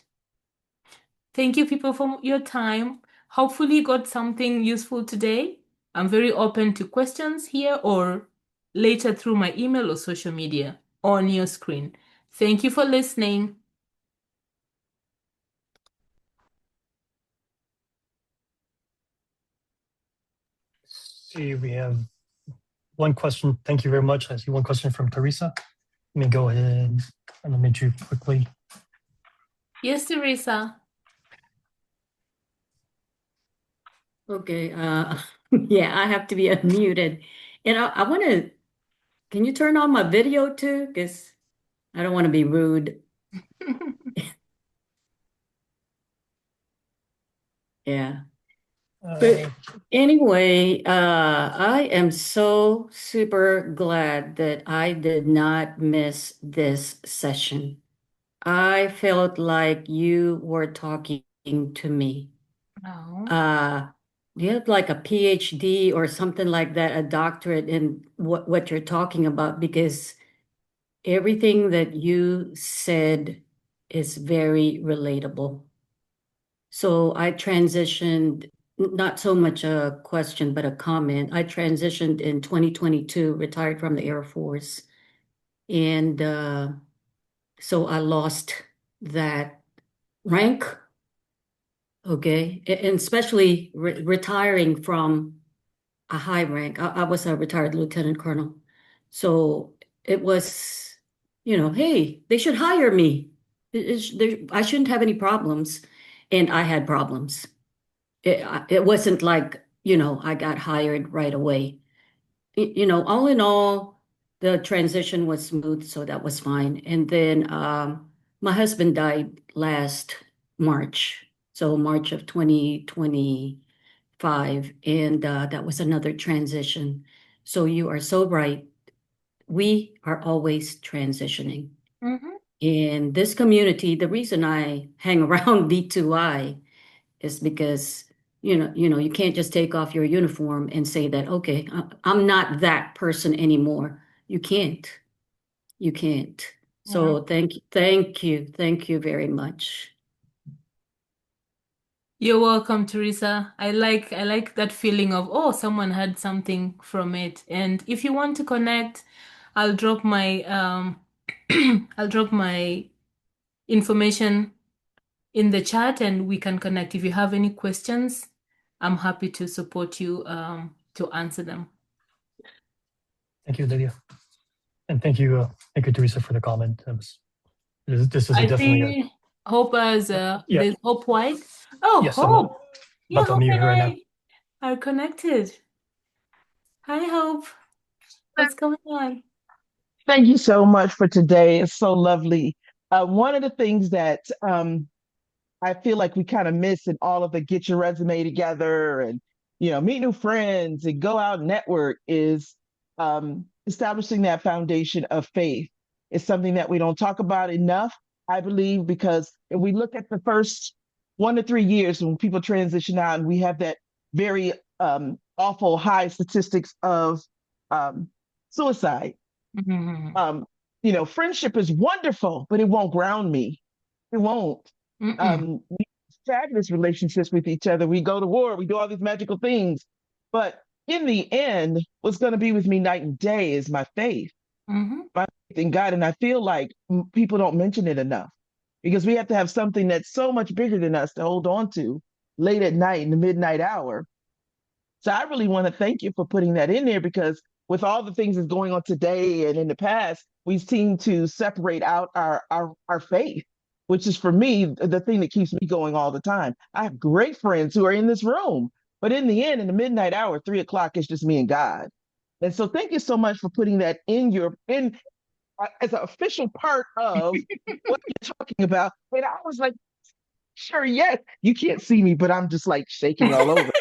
Thank you, people, for your time. Hopefully, you got something useful today. I'm very open to questions here or later through my email or social media on your screen. Thank you for listening. See, we have one question. Thank you very much. I see one question from Teresa. Let me go ahead and unmute you quickly. Yes, Teresa. Okay, yeah, I have to be unmuted. And I want to, can you turn on my video too? Because I don't want to be rude. Yeah. But anyway, I am so super glad that I did not miss this session. I felt like you were talking to me. Oh. You have like a PhD or something like that, a doctorate in what you're talking about, because everything that you said is very relatable. So I transitioned, not so much a question, but a comment. I transitioned in 2022, retired from the Air Force. And so I lost that rank. Okay. And especially retiring from a high rank. I was a retired lieutenant colonel. So it was, hey, they should hire me. I shouldn't have any problems. And I had problems. It wasn't like, I got hired right away. All in all, the transition was smooth, so that was fine. And then my husband died last March, so March of 2025, and that was another transition. So you are so right. We are always transitioning. Mm-hmm. In this community, the reason I hang around V2I is because, you can't just take off your uniform and say that, okay, I'm not that person anymore. You can't. You can't. So thank you very much. You're welcome, Teresa. I like that feeling of, oh, someone had something from it. And if you want to connect, I'll drop my I'll drop my information in the chat and we can connect. If you have any questions, I'm happy to support you to answer them. Thank you, Lydia. And thank you, Teresa, for the comment. This is definitely see Hope as there's Hope White. Oh, yes, Hope. Yeah, about to Hope unmute and her right now. I are connected. Hi, Hope. What's going on? Thank you so much for today. It's so lovely. One of the things that I feel like we kind of miss in all of the get your resume together and meet new friends and go out and network is establishing that foundation of faith. It's something that we don't talk about enough, I believe, because if we look at the first 1 to 3 years when people transition out and we have that very awful high statistics of suicide. Friendship is wonderful, but it won't ground me. It won't. We fabulous relationships with each other. We go to war, we do all these magical things. But in the end, what's going to be with me night and day is my faith. My faith in God. And I feel like people don't mention it enough because we have to have something that's so much bigger than us to hold on to late at night in the midnight hour. So I really want to thank you for putting that in there because with all the things that's going on today and in the past, we seem to separate out our faith, which is for me the thing that keeps me going all the time. I have great friends who are in this room, but in the end, in the midnight hour, 3 o'clock, it's just me and God. And so thank you so much for putting that in as an official part of what you're talking about. And I was like, sure, yes, you can't see me, but I'm just like shaking all over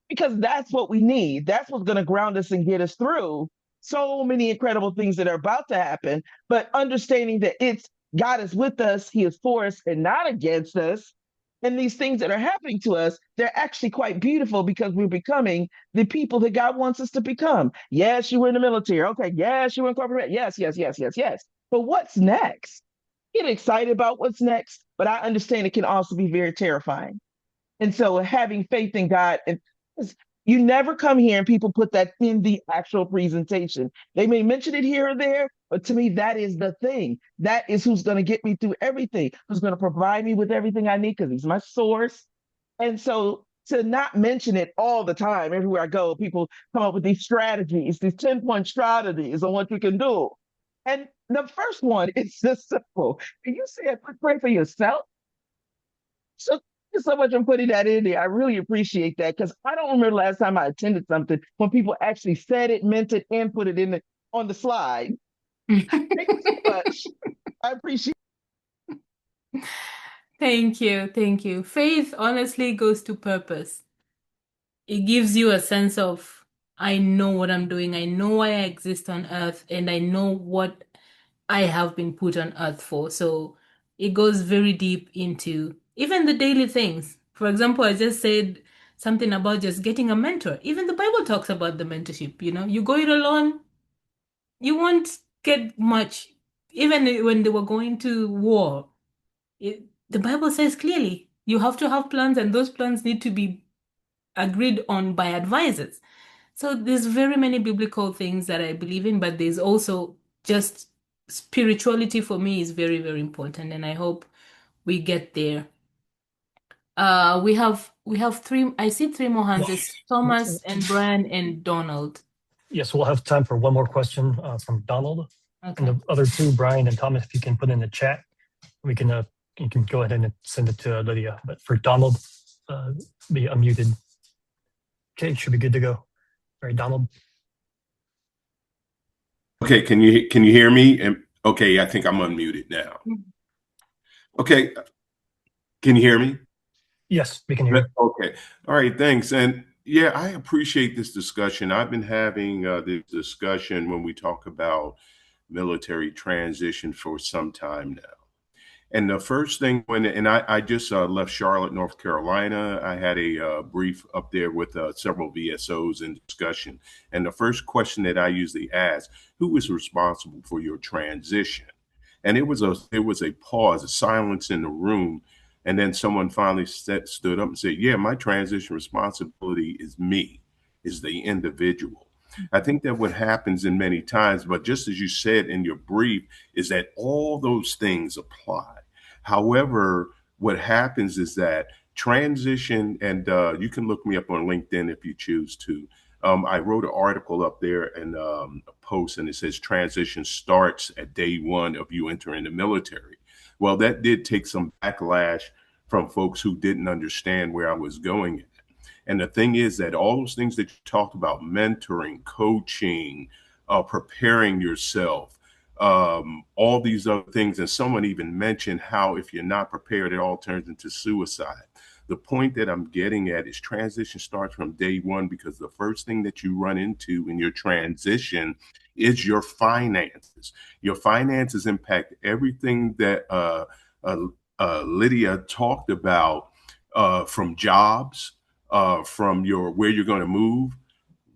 because that's what we need. That's what's going to ground us and get us through so many incredible things that are about to happen. But understanding that it's God is with us, He is for us and not against us. And these things that are happening to us, they're actually quite beautiful because we're becoming the people that God wants us to become. Yes, you were in the military. Okay. Yes, you were in corporate. Yes, yes, yes, yes, yes. But what's next? Get excited about what's next, but I understand it can also be very terrifying. And so having faith in God, and you never come here and people put that in the actual presentation. They may mention it here or there, but to me, that is the thing. That is who's going to get me through everything, who's going to provide me with everything I need because He's my source. And so to not mention it all the time, everywhere I go, people come up with these strategies, these 10-point strategies on what you can do. And the first one is just simple. Can you say a quick prayer for yourself? So thank you so much for putting that in there. I really appreciate that because I don't remember the last time I attended something when people actually said it, meant it, and put it on the slide. Thank you so much. I appreciate it. Thank you. Thank you. Faith honestly goes to purpose. It gives you a sense of, I know what I'm doing. I know why I exist on earth, and I know what I have been put on earth for. So it goes very deep into even the daily things. For example, I just said something about just getting a mentor. Even the Bible talks about the mentorship. You go it alone, you won't get much. Even when they were going to war, the Bible says clearly you have to have plans, and those plans need to be agreed on by advisors. So there's very many biblical things that I believe in, but there's also just spirituality for me is very, very important, and I hope we get there. We have three. I see three more hands. It's Thomas and Brian and Donald. Yes, we'll have time for one more question from Donald. Okay. And the other two, Brian and Thomas, if you can put in the chat, we can you can go ahead and send it to Lydia. But for Donald, be unmuted. Okay, should be good to go. All right, Donald. Okay, can you hear me? And okay, I think I'm unmuted now. Okay, can you hear me? Yes, we can hear you. Okay, all right, thanks. And yeah, I appreciate this discussion. I've been having this discussion when we talk about military transition for some time now. And the first thing and I just left Charlotte, North Carolina. I had a brief up there with several VSOs in discussion. And the first question that I usually ask, who is responsible for your transition? And it was a pause, a silence in the room. And then someone finally stood up and said, yeah, my transition responsibility is me, is the individual. I think that what happens in many times, but just as you said in your brief, is that all those things apply. However, what happens is that transition, and you can look me up on LinkedIn if you choose to. I wrote an article up there and a post, and it says transition starts at day one of you entering the military. Well, that did take some backlash from folks who didn't understand where I was going. And the thing is that all those things that you talked about, mentoring, coaching, preparing yourself, all these other things. And someone even mentioned how if you're not prepared, it all turns into suicide. The point that I'm getting at is transition starts from day one, because the first thing that you run into in your transition is your finances. Your finances impact everything that Lydia talked about, from jobs, from where you're going to move,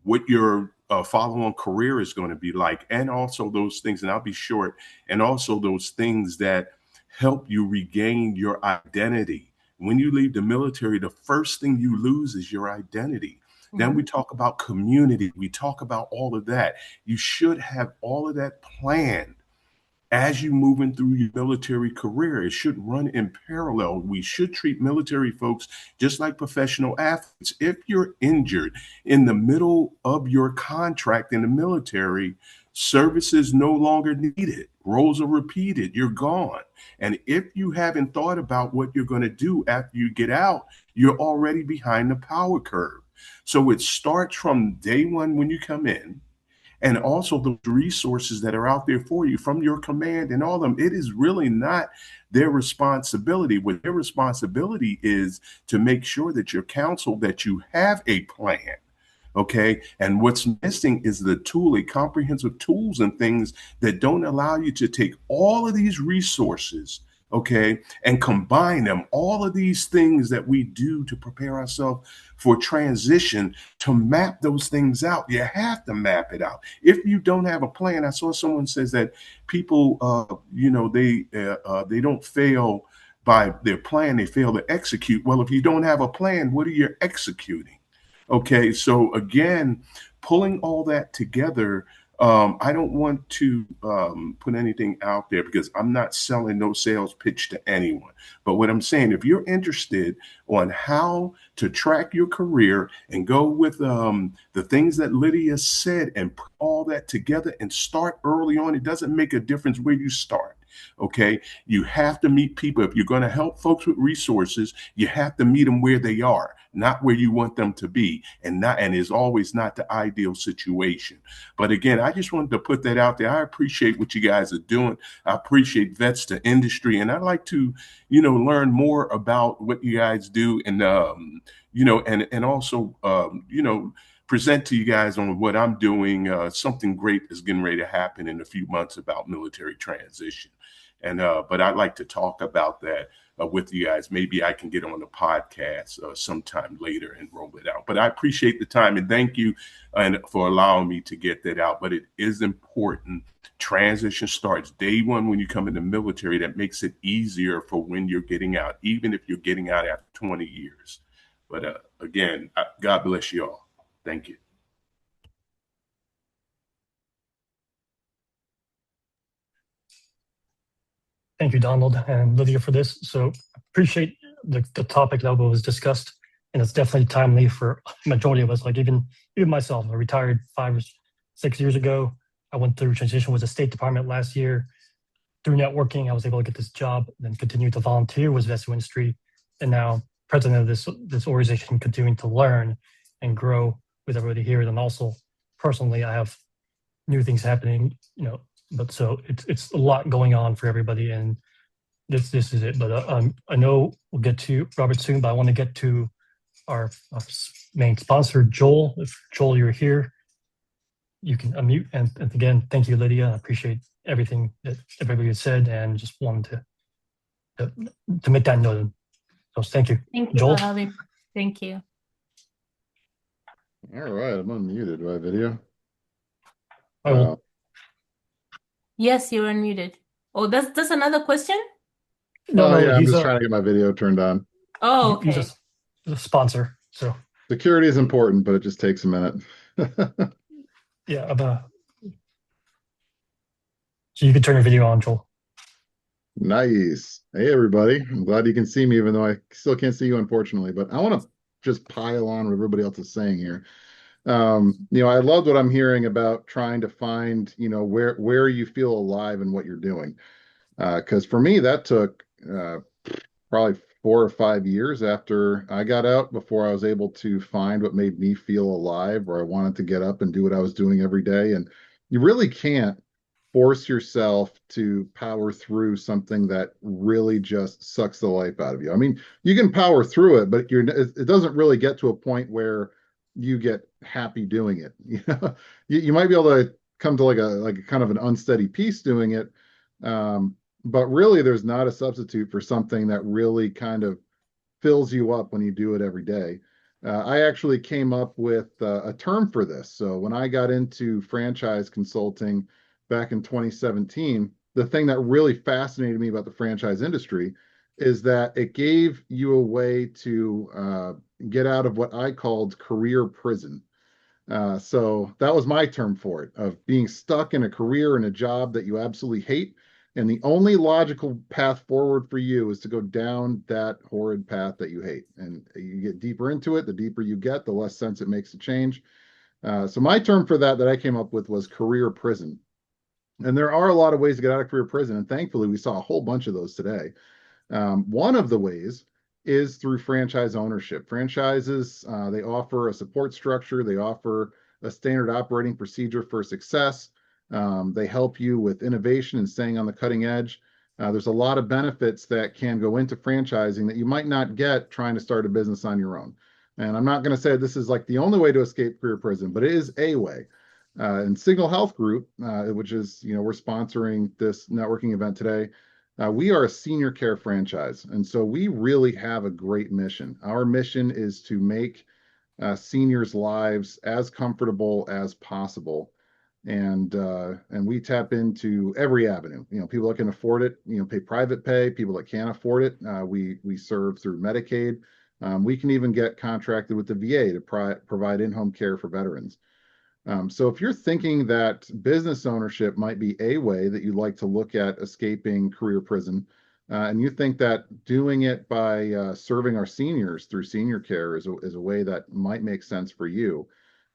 what your follow-on career is going to be like, and also those things, and I'll be short, and also those things that help you regain your identity. When you leave the military, the first thing you lose is your identity. Mm-hmm. Then we talk about community. We talk about all of that. You should have all of that planned as you moving through your military career. It should run in parallel. We should treat military folks just like professional athletes. If you're injured in the middle of your contract in the military, service is no longer needed. Roles are repeated. You're gone. And if you haven't thought about what you're going to do after you get out, you're already behind the power curve. So it starts from day one when you come in, and also the resources that are out there for you from your command and all of them. It is really not their responsibility. What their responsibility is to make sure that you're counseled, that you have a plan. Okay. And what's missing is the tool, a comprehensive tools and things that don't allow you to take all of these resources, okay, and combine them, all of these things that we do to prepare ourselves for transition, to map those things out. You have to map it out. If you don't have a plan, I saw someone says that people, they don't fail by their plan, they fail to execute. Well, if you don't have a plan, what are you executing? Okay, so again, pulling all that together, I don't want to put anything out there because I'm not selling no sales pitch to anyone. But what I'm saying, if you're interested on how to track your career and go with the things that Lydia said and put all that together and start early on, it doesn't make a difference where you start. Okay, you have to meet people. If you're going to help folks with resources, you have to meet them where they are, not where you want them to be, and is always not the ideal situation. But again, I just wanted to put that out there. I appreciate what you guys are doing. I appreciate VETS2INDUSTRY, and I'd like to, learn more about what you guys do, and and also present to you guys on what I'm doing. Something great is getting ready to happen in a few months about military transition. And but I'd like to talk about that with you guys. Maybe I can get on the podcast sometime later and roll it out. But I appreciate the time, and thank you and for allowing me to get that out. But it is important. Transition starts day one when you come in the military. That makes it easier for when you're getting out, even if you're getting out after 20 years. But again, God bless you all. Thank you. Thank you, Donald and Lydia, for this. So appreciate the topic that was discussed, and it's definitely timely for a majority of us. Like even myself, I retired 5 or 6 years ago. I went through transition with the State Department last year. Through networking, I was able to get this job, and then continue to volunteer with VETS2INDUSTRY, and now president of this organization, continuing to learn and grow with everybody here. And also personally, I have new things happening, but so it's a lot going on for everybody, and this is it. But I know we'll get to Robert soon, but I want to get to our main sponsor, Joel. If Joel, you're here, you can unmute. And again, thank you, Lydia. I appreciate everything that everybody has said, and just wanted to to make that noted. So thank you. Thank you Joel? for having me. Thank you. All right, I'm unmuted. Do I have video? I will. Yes, you're unmuted. Oh, that's another question? No, yeah, I'm he's just trying to get my video turned on. Oh, he's okay. a sponsor. So Security is important, but it just takes a minute. yeah, so you can turn your video on, Joel. Nice. Hey, everybody. I'm glad you can see me, even though I still can't see you, unfortunately. But I want to just pile on what everybody else is saying here. I love what I'm hearing about trying to find, where you feel alive and what you're doing. Because for me, that took probably 4 or 5 years after I got out before I was able to find what made me feel alive, or I wanted to get up and do what I was doing every day. And you really can't force yourself to power through something that really just sucks the life out of you. I mean, you can power through it, but it doesn't really get to a point where you get happy doing it. You might be able to come to like a kind of an unsteady peace doing it. But really, there's not a substitute for something that really kind of fills you up when you do it every day. I actually came up with a term for this. So when I got into franchise consulting back in 2017, the thing that really fascinated me about the franchise industry is that it gave you a way to get out of what I called career prison. So that was my term for it, of being stuck in a career and a job that you absolutely hate. And the only logical path forward for you is to go down that horrid path that you hate. And you get deeper into it, the deeper you get, the less sense it makes to change. So my term for that I came up with was career prison. And there are a lot of ways to get out of career prison. And thankfully, we saw a whole bunch of those today. One of the ways is through franchise ownership. Franchises, they offer a support structure. They offer a standard operating procedure for success. They help you with innovation and staying on the cutting edge. There's a lot of benefits that can go into franchising that you might not get trying to start a business on your own. And I'm not going to say this is like the only way to escape career prison, but it is a way. And Signal Health Group, which is, we're sponsoring this networking event today. We are a senior care franchise, and so we really have a great mission. Our mission is to make seniors' lives as comfortable as possible, and we tap into every avenue. People that can afford it, pay private pay. People that can't afford it, we serve through Medicaid. We can even get contracted with the VA to provide in-home care for veterans. So if you're thinking that business ownership might be a way that you'd like to look at escaping career prison, and you think that doing it by serving our seniors through senior care is a way that might make sense for you,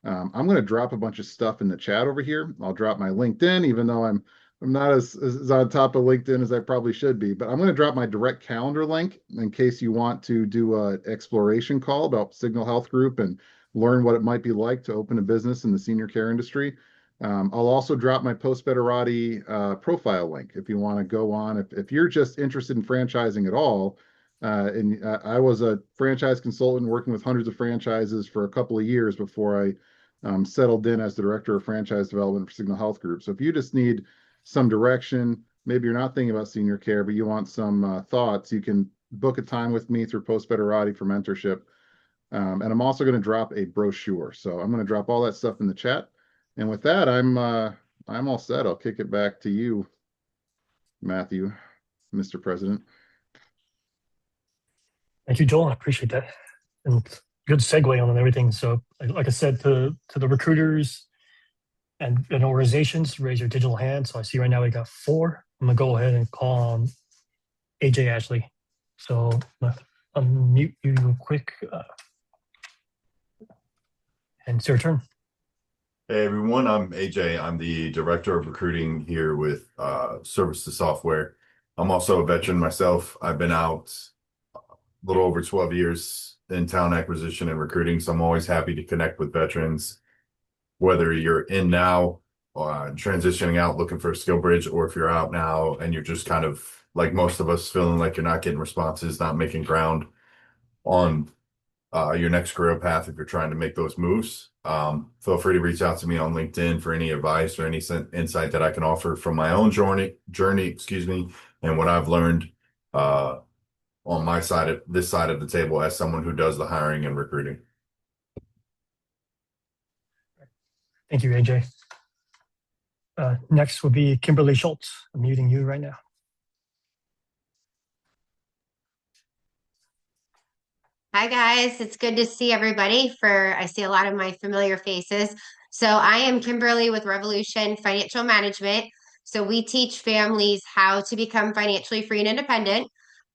I'm going to drop a bunch of stuff in the chat over here. I'll drop my LinkedIn, even though I'm not as on top of LinkedIn as I probably should be, but I'm going to drop my direct calendar link in case you want to do an exploration call about Signal Health Group and learn what it might be like to open a business in the senior care industry. I'll also drop my Post Federati profile link if you want to go on. If you're just interested in franchising at all, and I was a franchise consultant working with hundreds of franchises for a couple of years before I settled in as the director of franchise development for Signal Health Group. So if you just need some direction, maybe you're not thinking about senior care, but you want some thoughts, you can book a time with me through Post Federati for mentorship. And I'm also going to drop a brochure. So I'm going to drop all that stuff in the chat. And with that, I'm all set. I'll kick it back to you, Matthew, Mr. President. Thank you, Joel. I appreciate that. And good segue on everything. So like I said, to the recruiters and organizations, raise your digital hand. So I see right now we got 4. I'm going to go ahead and call on AJ Ashley. So I'm going to unmute you real quick. And it's your turn. Hey everyone, I'm AJ. I'm the director of recruiting here with Service to Software. I'm also a veteran myself. I've been out a little over 12 years in talent acquisition and recruiting, so I'm always happy to connect with veterans, whether you're in now, transitioning out, looking for a skill bridge, or if you're out now and you're just kind of like most of us, feeling like you're not getting responses, not making ground on your next career path if you're trying to make those moves. Feel free to reach out to me on LinkedIn for any advice or any insight that I can offer from my own journey, and what I've learned on my side of this side of the table as someone who does the hiring and recruiting. Thank you, AJ. Next will be Kimberly Schultz. I'm muting you right now. Hi guys, it's good to see everybody. I see a lot of my familiar faces. So I am Kimberly with Revolution Financial Management. So we teach families how to become financially free and independent.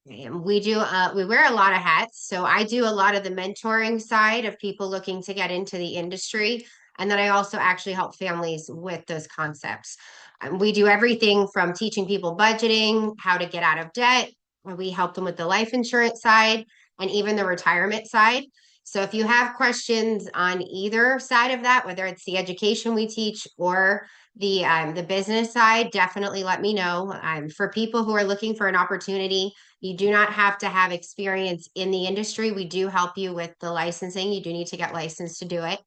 And we wear a lot of hats. So I do a lot of the mentoring side of people looking to get into the industry. And then I also actually help families with those concepts. We do everything from teaching people budgeting, how to get out of debt. We help them with the life insurance side and even the retirement side. So if you have questions on either side of that, whether it's the education we teach or the business side, definitely let me know. For people who are looking for an opportunity, you do not have to have experience in the industry. We do help you with the licensing. You do need to get licensed to do it.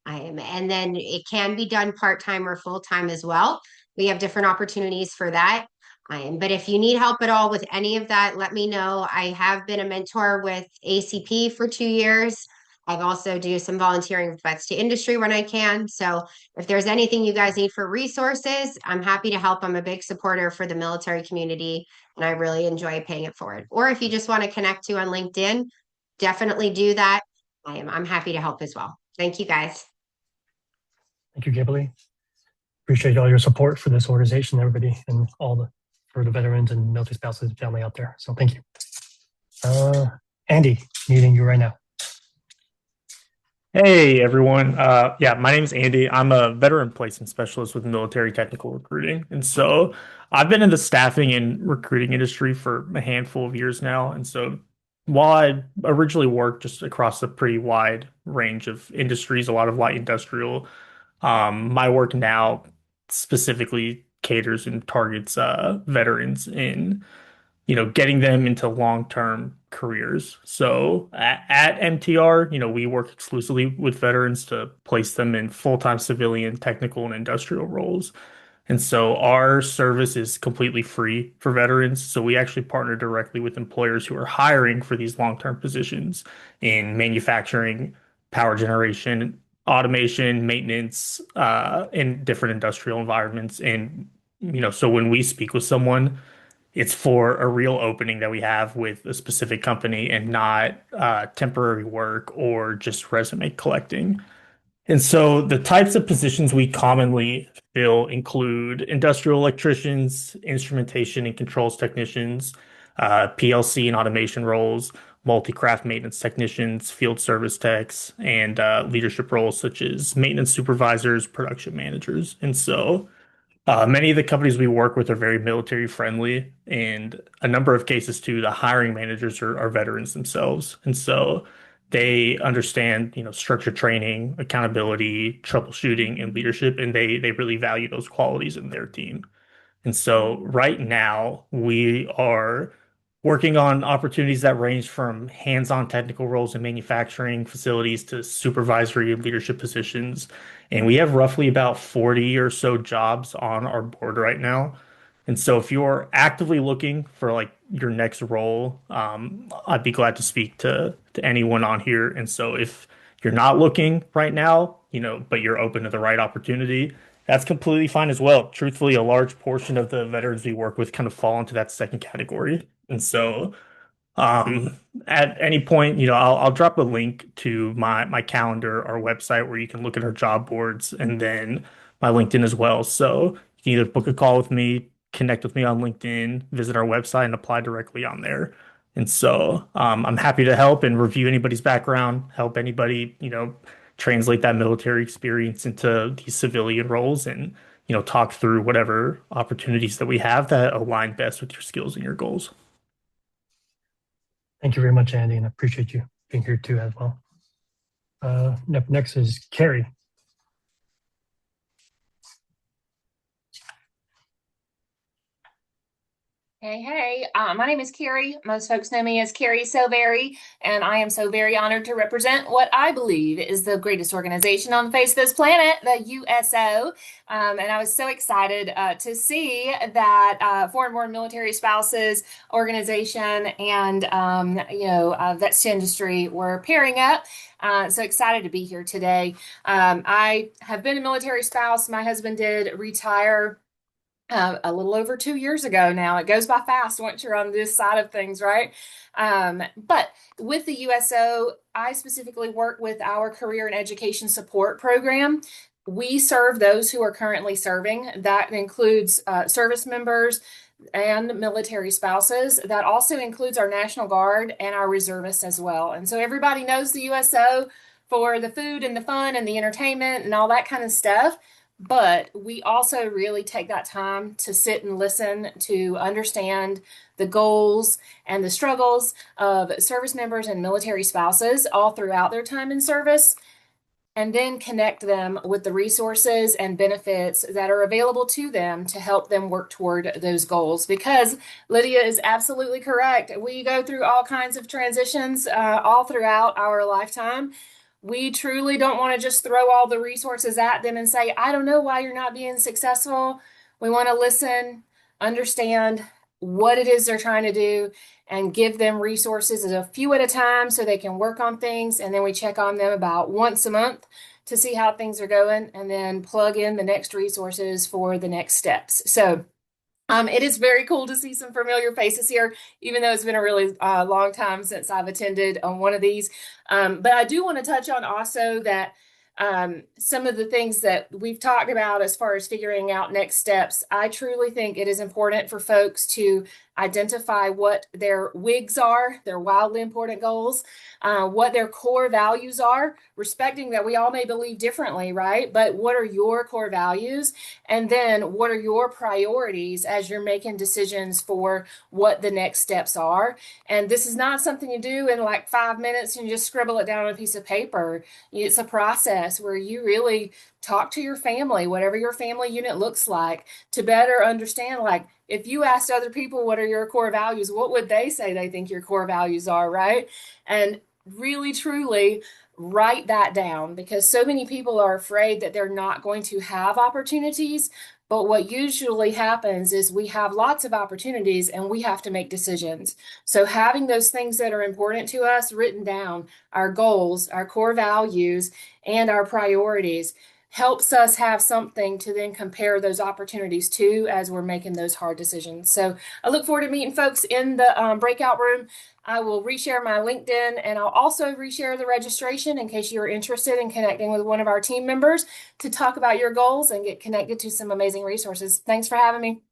And then it can be done part-time or full-time as well. We have different opportunities for that. But if you need help at all with any of that, let me know. I have been a mentor with ACP for 2 years. I've also do some volunteering with VETS2INDUSTRY when I can. So if there's anything you guys need for resources, I'm happy to help. I'm a big supporter for the military community, and I really enjoy paying it forward. Or if you just want to connect to on LinkedIn, definitely do that. I'm happy to help as well. Thank you, guys. Thank you, Kimberly. Appreciate all your support for this organization, everybody, and for the veterans and military spouses and family out there. So thank you. Andy, muting you right now. Hey everyone. Yeah, my name is Andy. I'm a veteran placement specialist with military technical recruiting. And so I've been in the staffing and recruiting industry for a handful of years now. And so while I originally worked just across a pretty wide range of industries, a lot of light industrial, my work now specifically caters and targets veterans in getting them into long-term careers. So at MTR, we work exclusively with veterans to place them in full-time civilian, technical, and industrial roles. And so our service is completely free for veterans. So we actually partner directly with employers who are hiring for these long-term positions in manufacturing, power generation, automation, maintenance, in different industrial environments. And, so when we speak with someone, it's for a real opening that we have with a specific company and not temporary work or just resume collecting. And so the types of positions we commonly fill include industrial electricians, instrumentation and controls technicians, PLC and automation roles, multi-craft maintenance technicians, field service techs, and leadership roles such as maintenance supervisors, production managers. And so many of the companies we work with are very military friendly, and a number of cases too, the hiring managers are veterans themselves. And so they understand, structured training, accountability, troubleshooting, and leadership, and they really value those qualities in their team. And so right now we are working on opportunities that range from hands-on technical roles in manufacturing facilities to supervisory and leadership positions. And we have roughly about 40 or so jobs on our board right now. And so if you're actively looking for like your next role, I'd be glad to speak to anyone on here. And so if you're not looking right now, but you're open to the right opportunity, that's completely fine as well. Truthfully, a large portion of the veterans we work with kind of fall into that second category. And so at any point, I'll drop a link to my calendar, our website, where you can look at our job boards, and then my LinkedIn as well. So you can either book a call with me, connect with me on LinkedIn, visit our website, and apply directly on there. And so I'm happy to help and review anybody's background, help anybody, translate that military experience into these civilian roles, and talk through whatever opportunities that we have that align best with your skills and your goals. Thank you very much, Andy, and I appreciate you being here too as well. Next is Carrie. Hey, my name is Carrie. Most folks know me as Carrie Silveri, and I am so very honored to represent what I believe is the greatest organization on the face of this planet, the USO. And I was so excited to see that Foreign Born Military Spouses organization and, VETS2INDUSTRY were pairing up. So excited to be here today. I have been a military spouse. My husband did retire a little over 2 years ago now. It goes by fast once you're on this side of things, right? But with the USO, I specifically work with our career and education support program. We serve those who are currently serving. That includes service members and military spouses. That also includes our National Guard and our reservists as well. And so everybody knows the USO for the food and the fun and the entertainment and all that kind of stuff. But we also really take that time to sit and listen to understand the goals and the struggles of service members and military spouses all throughout their time in service, and then connect them with the resources and benefits that are available to them to help them work toward those goals. Because Lydia is absolutely correct. We go through all kinds of transitions all throughout our lifetime. We truly don't want to just throw all the resources at them and say, I don't know why you're not being successful. We want to listen, understand what it is they're trying to do, and give them resources a few at a time so they can work on things. And then we check on them about once a month to see how things are going, and then plug in the next resources for the next steps. So it is very cool to see some familiar faces here, even though it's been a really long time since I've attended one of these. But I do want to touch on also that some of the things that we've talked about as far as figuring out next steps. I truly think it is important for folks to identify what their WIGs are, their wildly important goals, what their core values are, respecting that we all may believe differently, right? But what are your core values? And then what are your priorities as you're making decisions for what the next steps are? And this is not something you do in like 5 minutes and you just scribble it down on a piece of paper. It's a process where you really talk to your family, whatever your family unit looks like, to better understand, like, if you asked other people what are your core values, what would they say they think your core values are, right? And really, truly write that down, because so many people are afraid that they're not going to have opportunities. But what usually happens is we have lots of opportunities and we have to make decisions. So having those things that are important to us written down, our goals, our core values, and our priorities, helps us have something to then compare those opportunities to as we're making those hard decisions. So I look forward to meeting folks in the breakout room. I will reshare my LinkedIn, and I'll also reshare the registration in case you're interested in connecting with one of our team members to talk about your goals and get connected to some amazing resources. Thanks for having me.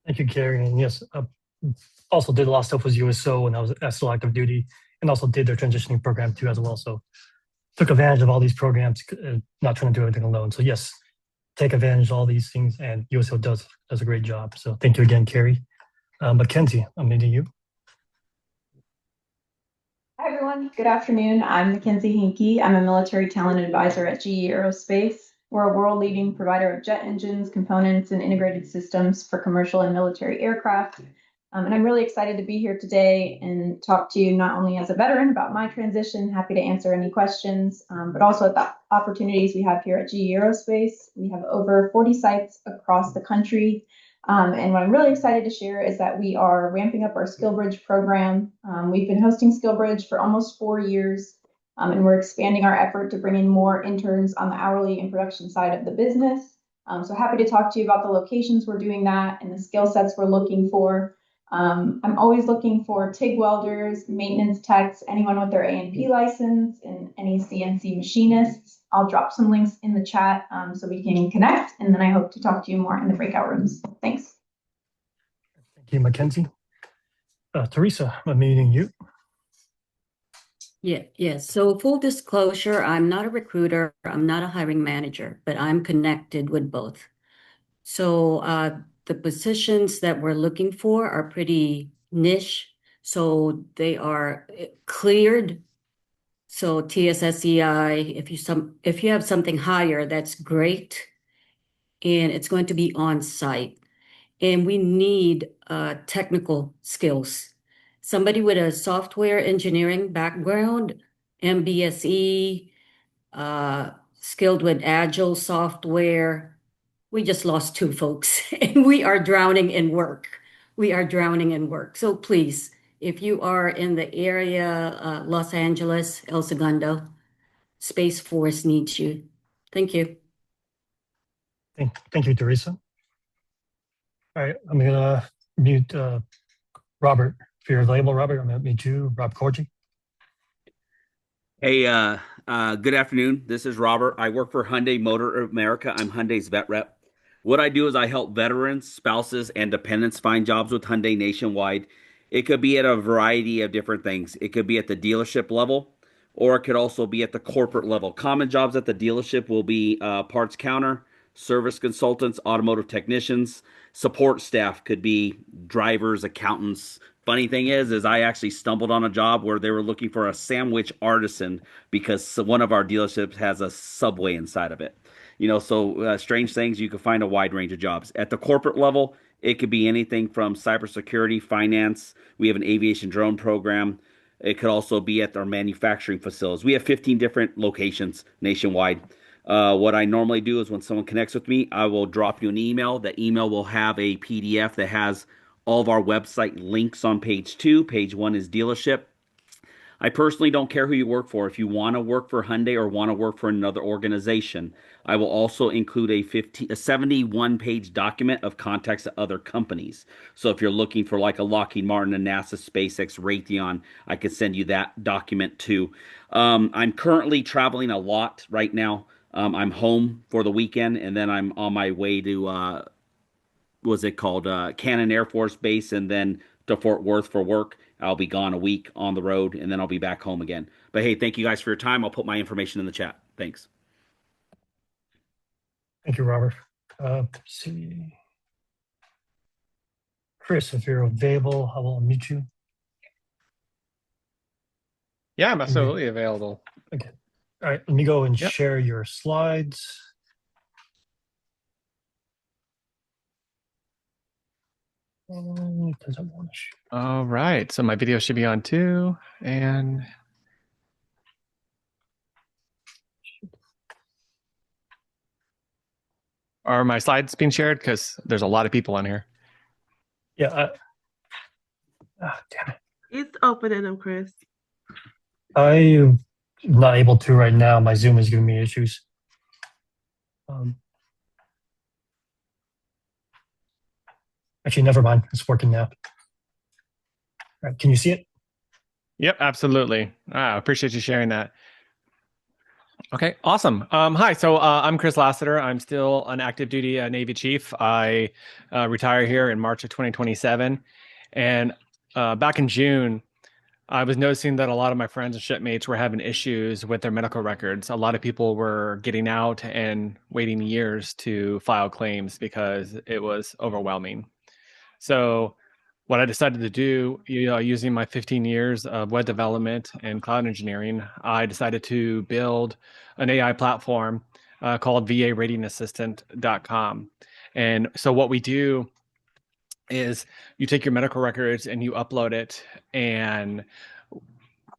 Thank you, Carrie. And yes, also did a lot of stuff with USO when I was still active duty, and also did their transitioning program too as well. So took advantage of all these programs, not trying to do everything alone. So yes, take advantage of all these things, and USO does a great job. So thank you again, Carrie. Mackenzie, I'm meeting you. Hi, everyone. Good afternoon. I'm Mackenzie Hinke. I'm a military talent advisor at GE Aerospace. We're a world-leading provider of jet engines, components, and integrated systems for commercial and military aircraft. And I'm really excited to be here today and talk to you not only as a veteran about my transition, happy to answer any questions, but also the opportunities we have here at GE Aerospace. We have over 40 sites across the country. And what I'm really excited to share is that we are ramping up our SkillBridge program. We've been hosting SkillBridge for almost 4 years, and we're expanding our effort to bring in more interns on the hourly and production side of the business. So happy to talk to you about the locations we're doing that and the skill sets we're looking for. I'm always looking for TIG welders, maintenance techs, anyone with their A&P license, and any CNC machinists. I'll drop some links in the chat so we can connect, and then I hope to talk to you more in the breakout rooms. Thanks. Thank you, Mackenzie. Teresa, I'm meeting you. Yes. So full disclosure, I'm not a recruiter, I'm not a hiring manager, but I'm connected with both. So the positions that we're looking for are pretty niche. So they are cleared. So TSSEI, if you have something higher, that's great. And it's going to be on site. and we need technical skills. Somebody with a software engineering background, MBSE, skilled with agile software. We just lost two folks, and we are drowning in work. We are drowning in work. So please, if you are in the area, Los Angeles, El Segundo, Space Force needs you. Thank you. Thank you, Teresa. All right, I'm gonna mute Robert. If you're available, Robert, I'm gonna mute you, Rob Corgi. Hey, good afternoon. This is Robert. I work for Hyundai Motor America. I'm Hyundai's vet rep. What I do is I help veterans, spouses, and dependents find jobs with Hyundai nationwide. It could be at a variety of different things. It could be at the dealership level, or it could also be at the corporate level. Common jobs at the dealership will be parts counter, service consultants, automotive technicians. Support staff could be drivers, accountants. Funny thing is I actually stumbled on a job where they were looking for a sandwich artisan because one of our dealerships has a Subway inside of it. So strange things, you can find a wide range of jobs. At the corporate level, it could be anything from cybersecurity, finance. We have an aviation drone program. It could also be at our manufacturing facilities. We have 15 different locations nationwide. What I normally do is when someone connects with me, I will drop you an email. The email will have a PDF that has all of our website links on page 2. Page 1 is dealership. I personally don't care who you work for. If you want to work for Hyundai or want to work for another organization, I will also include a 71-page document of contacts at other companies. So if you're looking for like a Lockheed Martin, a NASA, SpaceX, Raytheon, I can send you that document too. I'm currently traveling a lot right now. I'm home for the weekend, and then I'm on my way to Cannon Air Force Base, and then to Fort Worth for work. I'll be gone a week on the road, and then I'll be back home again. But hey, thank you guys for your time. I'll put my information in the chat. Thanks. Thank you, Robert. Let's see. Chris, if you're available, I will unmute you. Yeah, I'm absolutely available. Okay. All right, let me go and share your slides. Doesn't want to shoot. All right, so my video should be on too, and are my slides being shared? Because there's a lot of people on here. Yeah. Damn it. It's opening them, Chris. I'm not able to right now. My Zoom is giving me issues. Actually, never mind. It's working now. All right, can you see it? Yep, absolutely. I appreciate you sharing that. Okay, awesome. Hi, so I'm Chris Lassiter. I'm still an active duty Navy chief. I retire here in March of 2027. And back in June, I was noticing that a lot of my friends and shipmates were having issues with their medical records. A lot of people were getting out and waiting years to file claims because it was overwhelming. So what I decided to do, using my 15 years of web development and cloud engineering, I decided to build an AI platform called VARatingAssistant.com. And so what we do is you take your medical records and you upload it, and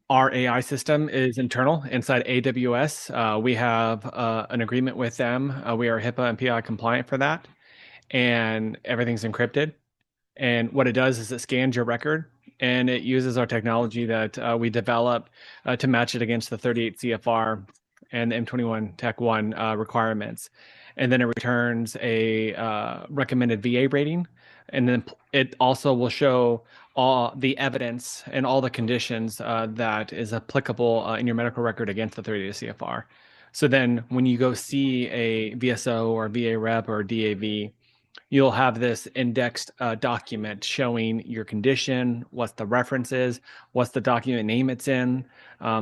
our AI system is internal inside AWS. We have an agreement with them. We are HIPAA and PI compliant for that, and everything's encrypted. And what it does is it scans your record, and it uses our technology that we develop to match it against the 38 CFR and the M21 Tech 1 requirements. And then it returns a recommended VA rating. And then it also will show all the evidence and all the conditions that is applicable in your medical record against the 38 CFR. So then when you go see a VSO or VA rep or DAV, you'll have this indexed document showing your condition, what the reference is, what's the document name it's in.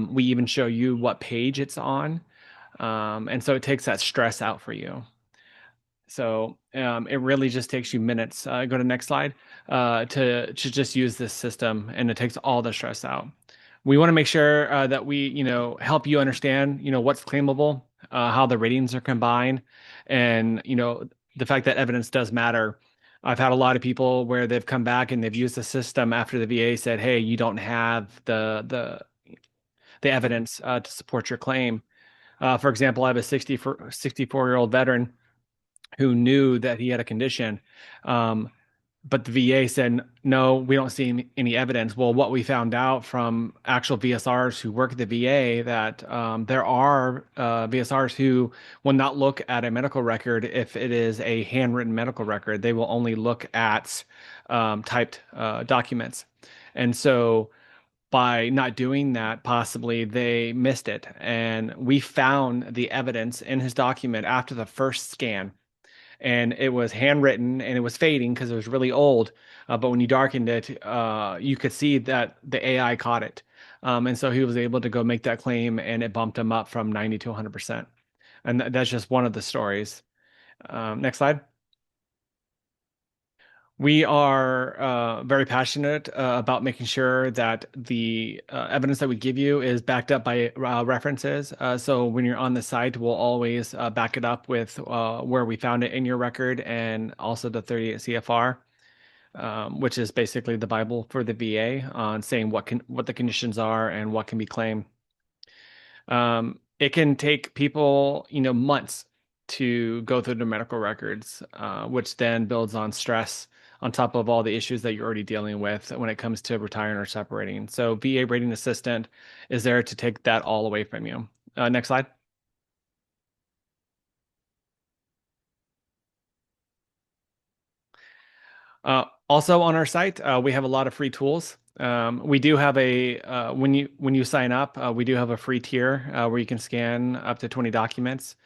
We even show you what page it's on. And so it takes that stress out for you. So it really just takes you minutes. Go to the next slide to just use this system, and it takes all the stress out. We want to make sure that we, help you understand, what's claimable, how the ratings are combined, and, the fact that evidence does matter. I've had a lot of people where they've come back and they've used the system after the VA said, "Hey, you don't have the evidence to support your claim." For example, I have a 64-year-old veteran who knew that he had a condition, but the VA said, "No, we don't see any evidence." Well, what we found out from actual VSRs who work at the VA that there are VSRs who will not look at a medical record if it is a handwritten medical record. They will only look at typed documents. And so by not doing that, possibly they missed it. And we found the evidence in his document after the first scan, and it was handwritten and it was fading because it was really old. But when you darkened it, you could see that the AI caught it. And so he was able to go make that claim, and it bumped him up from 90 to 100%. And that's just one of the stories. Next slide. We are very passionate about making sure that the evidence that we give you is backed up by references. So when you're on the site, we'll always back it up with where we found it in your record, and also the 38 CFR, which is basically the Bible for the VA on saying what the conditions are and what can be claimed. It can take people, months to go through their medical records, which then builds on stress on top of all the issues that you're already dealing with when it comes to retiring or separating. So VA Rating Assistant is there to take that all away from you. Next slide. Also on our site, we have a lot of free tools. We do have when you sign up, we do have a free tier where you can scan up to 20 documents.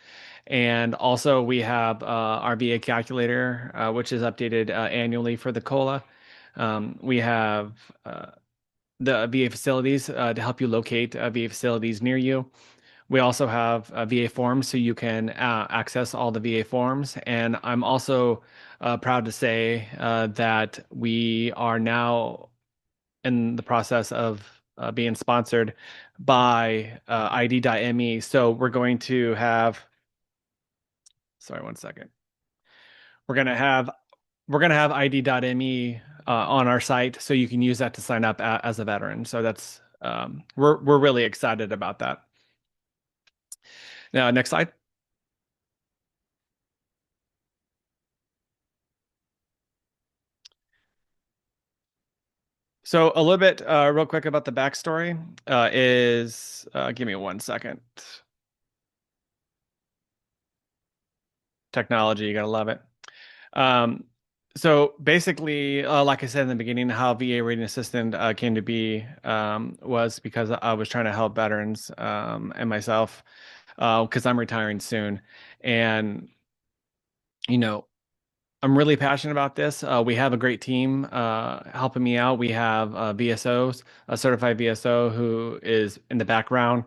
And also we have our VA calculator, which is updated annually for the COLA. We have the VA facilities to help you locate VA facilities near you. We also have VA forms so you can access all the VA forms. And I'm also proud to say that we are now in the process of being sponsored by ID.me. So we're going to have, sorry, one second. We're going to have ID.me on our site, so you can use that to sign up as a veteran. So that's we're really excited about that. Now, next slide. So a little bit real quick about the backstory is, give me 1 second. Technology, you gotta love it. So basically, like I said in the beginning, how VA Rating Assistant came to be was because I was trying to help veterans and myself, because I'm retiring soon. And, I'm really passionate about this. We have a great team helping me out. We have VSOs, a certified VSO who is in the background,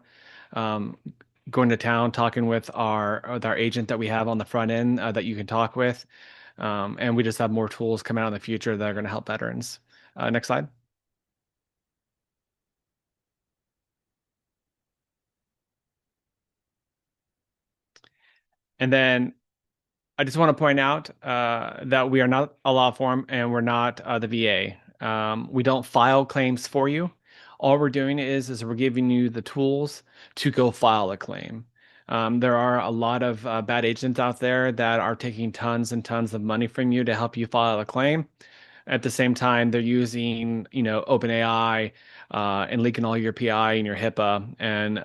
going to town, talking with our agent that we have on the front end that you can talk with. And we just have more tools coming out in the future that are going to help veterans. Next slide. And then I just want to point out that we are not a law firm and we're not the VA. We don't file claims for you. All we're doing is we're giving you the tools to go file a claim. There are a lot of bad agents out there that are taking tons and tons of money from you to help you file a claim. At the same time, they're using, OpenAI and leaking all your PI and your HIPAA, and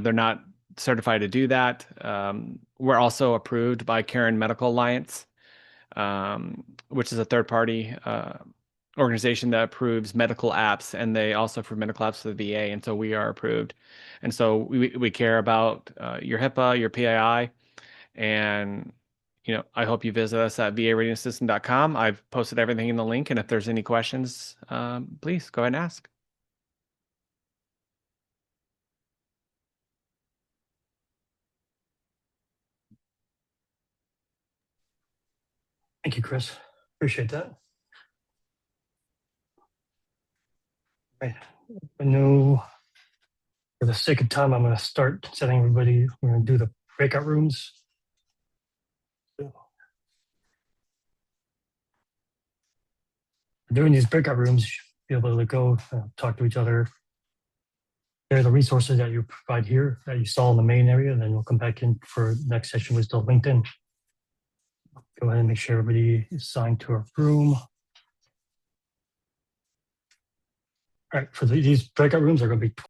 they're not certified to do that. We're also approved by Karen Medical Alliance, which is a third-party organization that approves medical apps, and they also approve medical apps for the VA, and so we are approved. And so we care about your HIPAA, your PII, and I hope you visit us at varatingassistant.com. I've posted everything in the link, and if there's any questions, please go ahead and ask. Thank you, Chris. Appreciate that. Right. I know for the sake of time, I'm going to start setting everybody. We're going to do the breakout rooms. During these breakout rooms, you should be able to go talk to each other. There are the resources that you provide here that you saw in the main area, and then we'll come back in for the next session with the LinkedIn. Go ahead and make sure everybody is assigned to a room. All right, for these breakout rooms are going to be